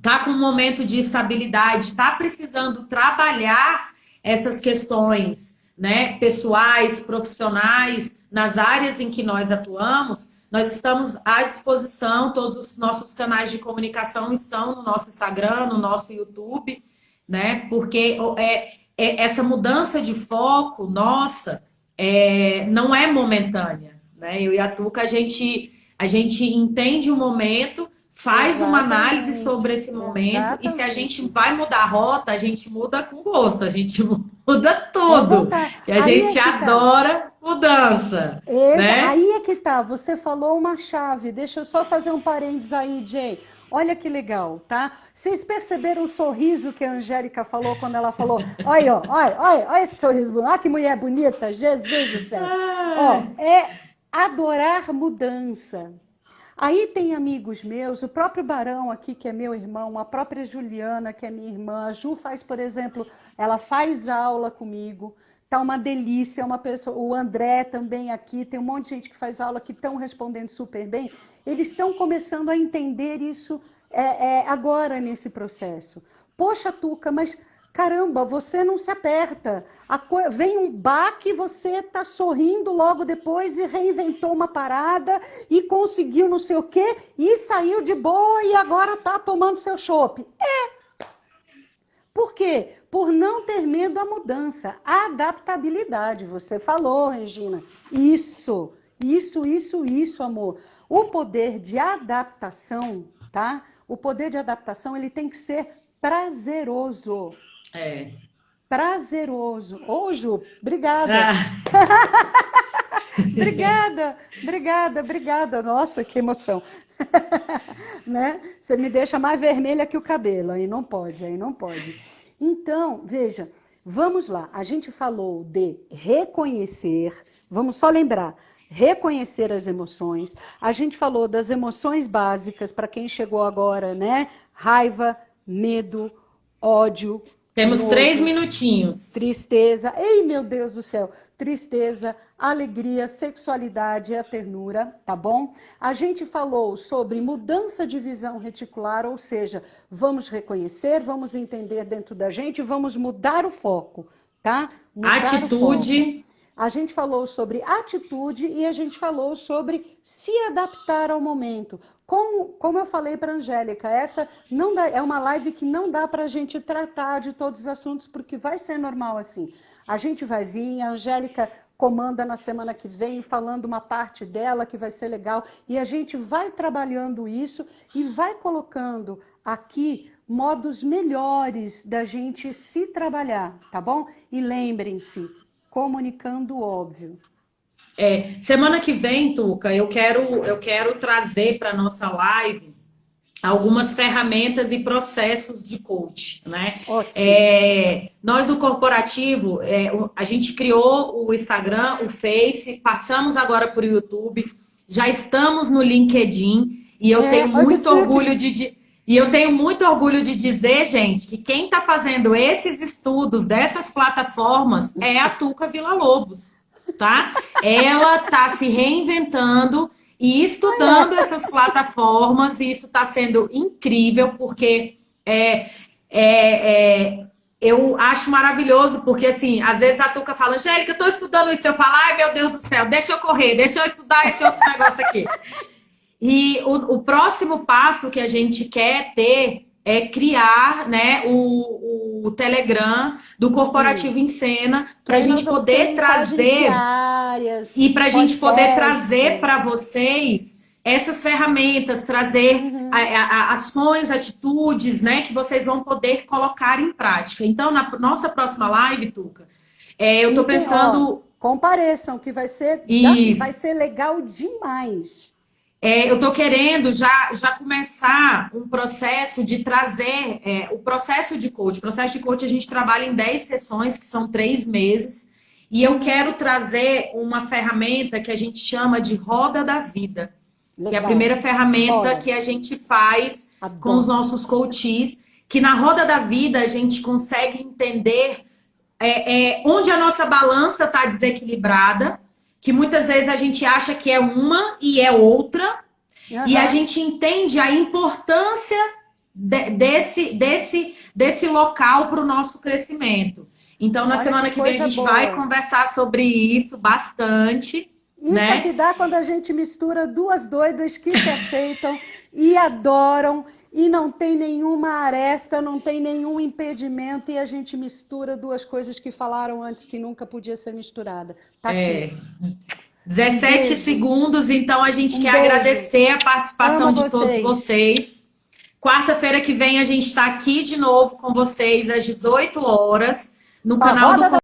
[SPEAKER 1] tá com um momento de estabilidade, está precisando trabalhar essas questões, né, pessoais, profissionais, nas áreas em que nós atuamos, nós estamos à disposição, todos os nossos canais de comunicação estão no nosso Instagram, no nosso YouTube, né, porque essa mudança de foco, nossa, não é momentânea, né, eu e a Tuca, a gente entende o momento, faz uma análise sobre esse momento, e se a gente vai mudar a rota, a gente muda com gosto, a gente muda tudo. E a gente adora mudança. Né?
[SPEAKER 2] Aí é que tá, você falou uma chave. Deixa eu só fazer um parênteses aí, Jay. Olha que legal, tá? Vocês perceberam o sorriso que a Angélica falou quando ela falou? Olha, ó, olha esse sorriso bonito. Olha que mulher bonita, Jesus do céu. Ó, é adorar mudança. Aí tem amigos meus, o próprio Barão aqui, que é meu irmão, a própria Juliana, que é minha irmã, a Ju faz, por exemplo, ela faz aula comigo, tá uma delícia, uma pessoa, o André também aqui, tem um monte de gente que faz aula que estão respondendo super bem, eles estão começando a entender isso agora nesse processo. Poxa, Tuca, mas caramba, você não se aperta. Vem um baque, você está sorrindo logo depois e reinventou uma parada e conseguiu não sei o quê e saiu de boa e agora está tomando seu chopp. Por quê? Por não ter medo à mudança. A adaptabilidade, você falou, Regina. Isso, amor. O poder de adaptação, tá? O poder de adaptação, ele tem que ser prazeroso. Prazeroso. Ô, Ju, obrigada. Obrigada. Nossa, que emoção. Né? Você me deixa mais vermelha que o cabelo. Aí não pode. Então, veja, vamos lá. A gente falou de reconhecer. Vamos só lembrar. Reconhecer as emoções. A gente falou das emoções básicas, para quem chegou agora, né? Raiva, medo, ódio.
[SPEAKER 1] Temos 3 minutinhos.
[SPEAKER 2] Tristeza. Ei, meu Deus do céu. Tristeza, alegria, sexualidade e a ternura, tá bom? A gente falou sobre mudança de visão reticular, ou seja, vamos reconhecer, vamos entender dentro da gente, vamos mudar o foco, tá?
[SPEAKER 1] Atitude.
[SPEAKER 2] A gente falou sobre atitude e a gente falou sobre se adaptar ao momento. Como eu falei para a Angélica, essa não dá, é uma live que não dá para a gente tratar de todos os assuntos, porque vai ser normal assim. A gente vai vir, a Angélica comanda na semana que vem, falando uma parte dela que vai ser legal, e a gente vai trabalhando isso e vai colocando aqui modos melhores da gente se trabalhar, tá bom? E lembrem-se, comunicando o óbvio.
[SPEAKER 1] Semana que vem, Tuca, eu quero trazer para nossa live algumas ferramentas e processos de coach, né? Nós do corporativo, a gente criou o Instagram, o Face, passamos agora por YouTube, já estamos no LinkedIn e eu tenho muito orgulho de dizer, gente, que quem está fazendo esses estudos dessas plataformas é a Tuca Villa-Lobos, tá? Ela está se reinventando e estudando essas plataformas, e isso está sendo incrível, porque eu acho maravilhoso, porque assim, às vezes a Tuca fala, Angélica, eu estou estudando isso, eu falo, ai meu Deus do céu, deixa eu correr, deixa eu estudar esse outro negócio aqui. E o próximo passo que a gente quer ter é criar, né, o Telegram do Corporativo em Cena, para a gente poder trazer e para a gente poder trazer para vocês essas ferramentas, trazer ações, atitudes, né, que vocês vão poder colocar em prática. Então, na nossa próxima live, Tuca, eu estou pensando...
[SPEAKER 2] compareçam, que vai ser legal demais.
[SPEAKER 1] Eu estou querendo já começar um processo de trazer o processo de coach. O processo de coach a gente trabalha em 10 sessões, que são 3 meses. E eu quero trazer uma ferramenta que a gente chama de Roda da Vida. Legal. Que é a primeira ferramenta que a gente faz com os nossos coaches. Que na Roda da Vida a gente consegue entender onde a nossa balança está desequilibrada. Que muitas vezes a gente acha que é uma e é outra, e a gente entende a importância desse local para o nosso crescimento. Então, na
[SPEAKER 2] Olha
[SPEAKER 1] semana
[SPEAKER 2] que
[SPEAKER 1] que vem, a
[SPEAKER 2] coisa
[SPEAKER 1] gente vai
[SPEAKER 2] boa.
[SPEAKER 1] conversar sobre isso bastante,
[SPEAKER 2] Isso é
[SPEAKER 1] né?
[SPEAKER 2] que dá quando a gente mistura duas doidas que se aceitam e adoram e não tem nenhuma aresta, não tem nenhum impedimento e a gente mistura duas coisas que falaram antes que nunca podia ser misturada. Tá aqui.
[SPEAKER 1] É,
[SPEAKER 2] Um
[SPEAKER 1] 17
[SPEAKER 2] beijo,
[SPEAKER 1] segundos, então a gente
[SPEAKER 2] um
[SPEAKER 1] quer
[SPEAKER 2] beijo.
[SPEAKER 1] agradecer a participação
[SPEAKER 2] Amo
[SPEAKER 1] de todos
[SPEAKER 2] vocês.
[SPEAKER 1] vocês. Quarta-feira que vem a gente está aqui de novo com vocês às 18 horas no
[SPEAKER 2] Com a
[SPEAKER 1] canal do
[SPEAKER 2] roda da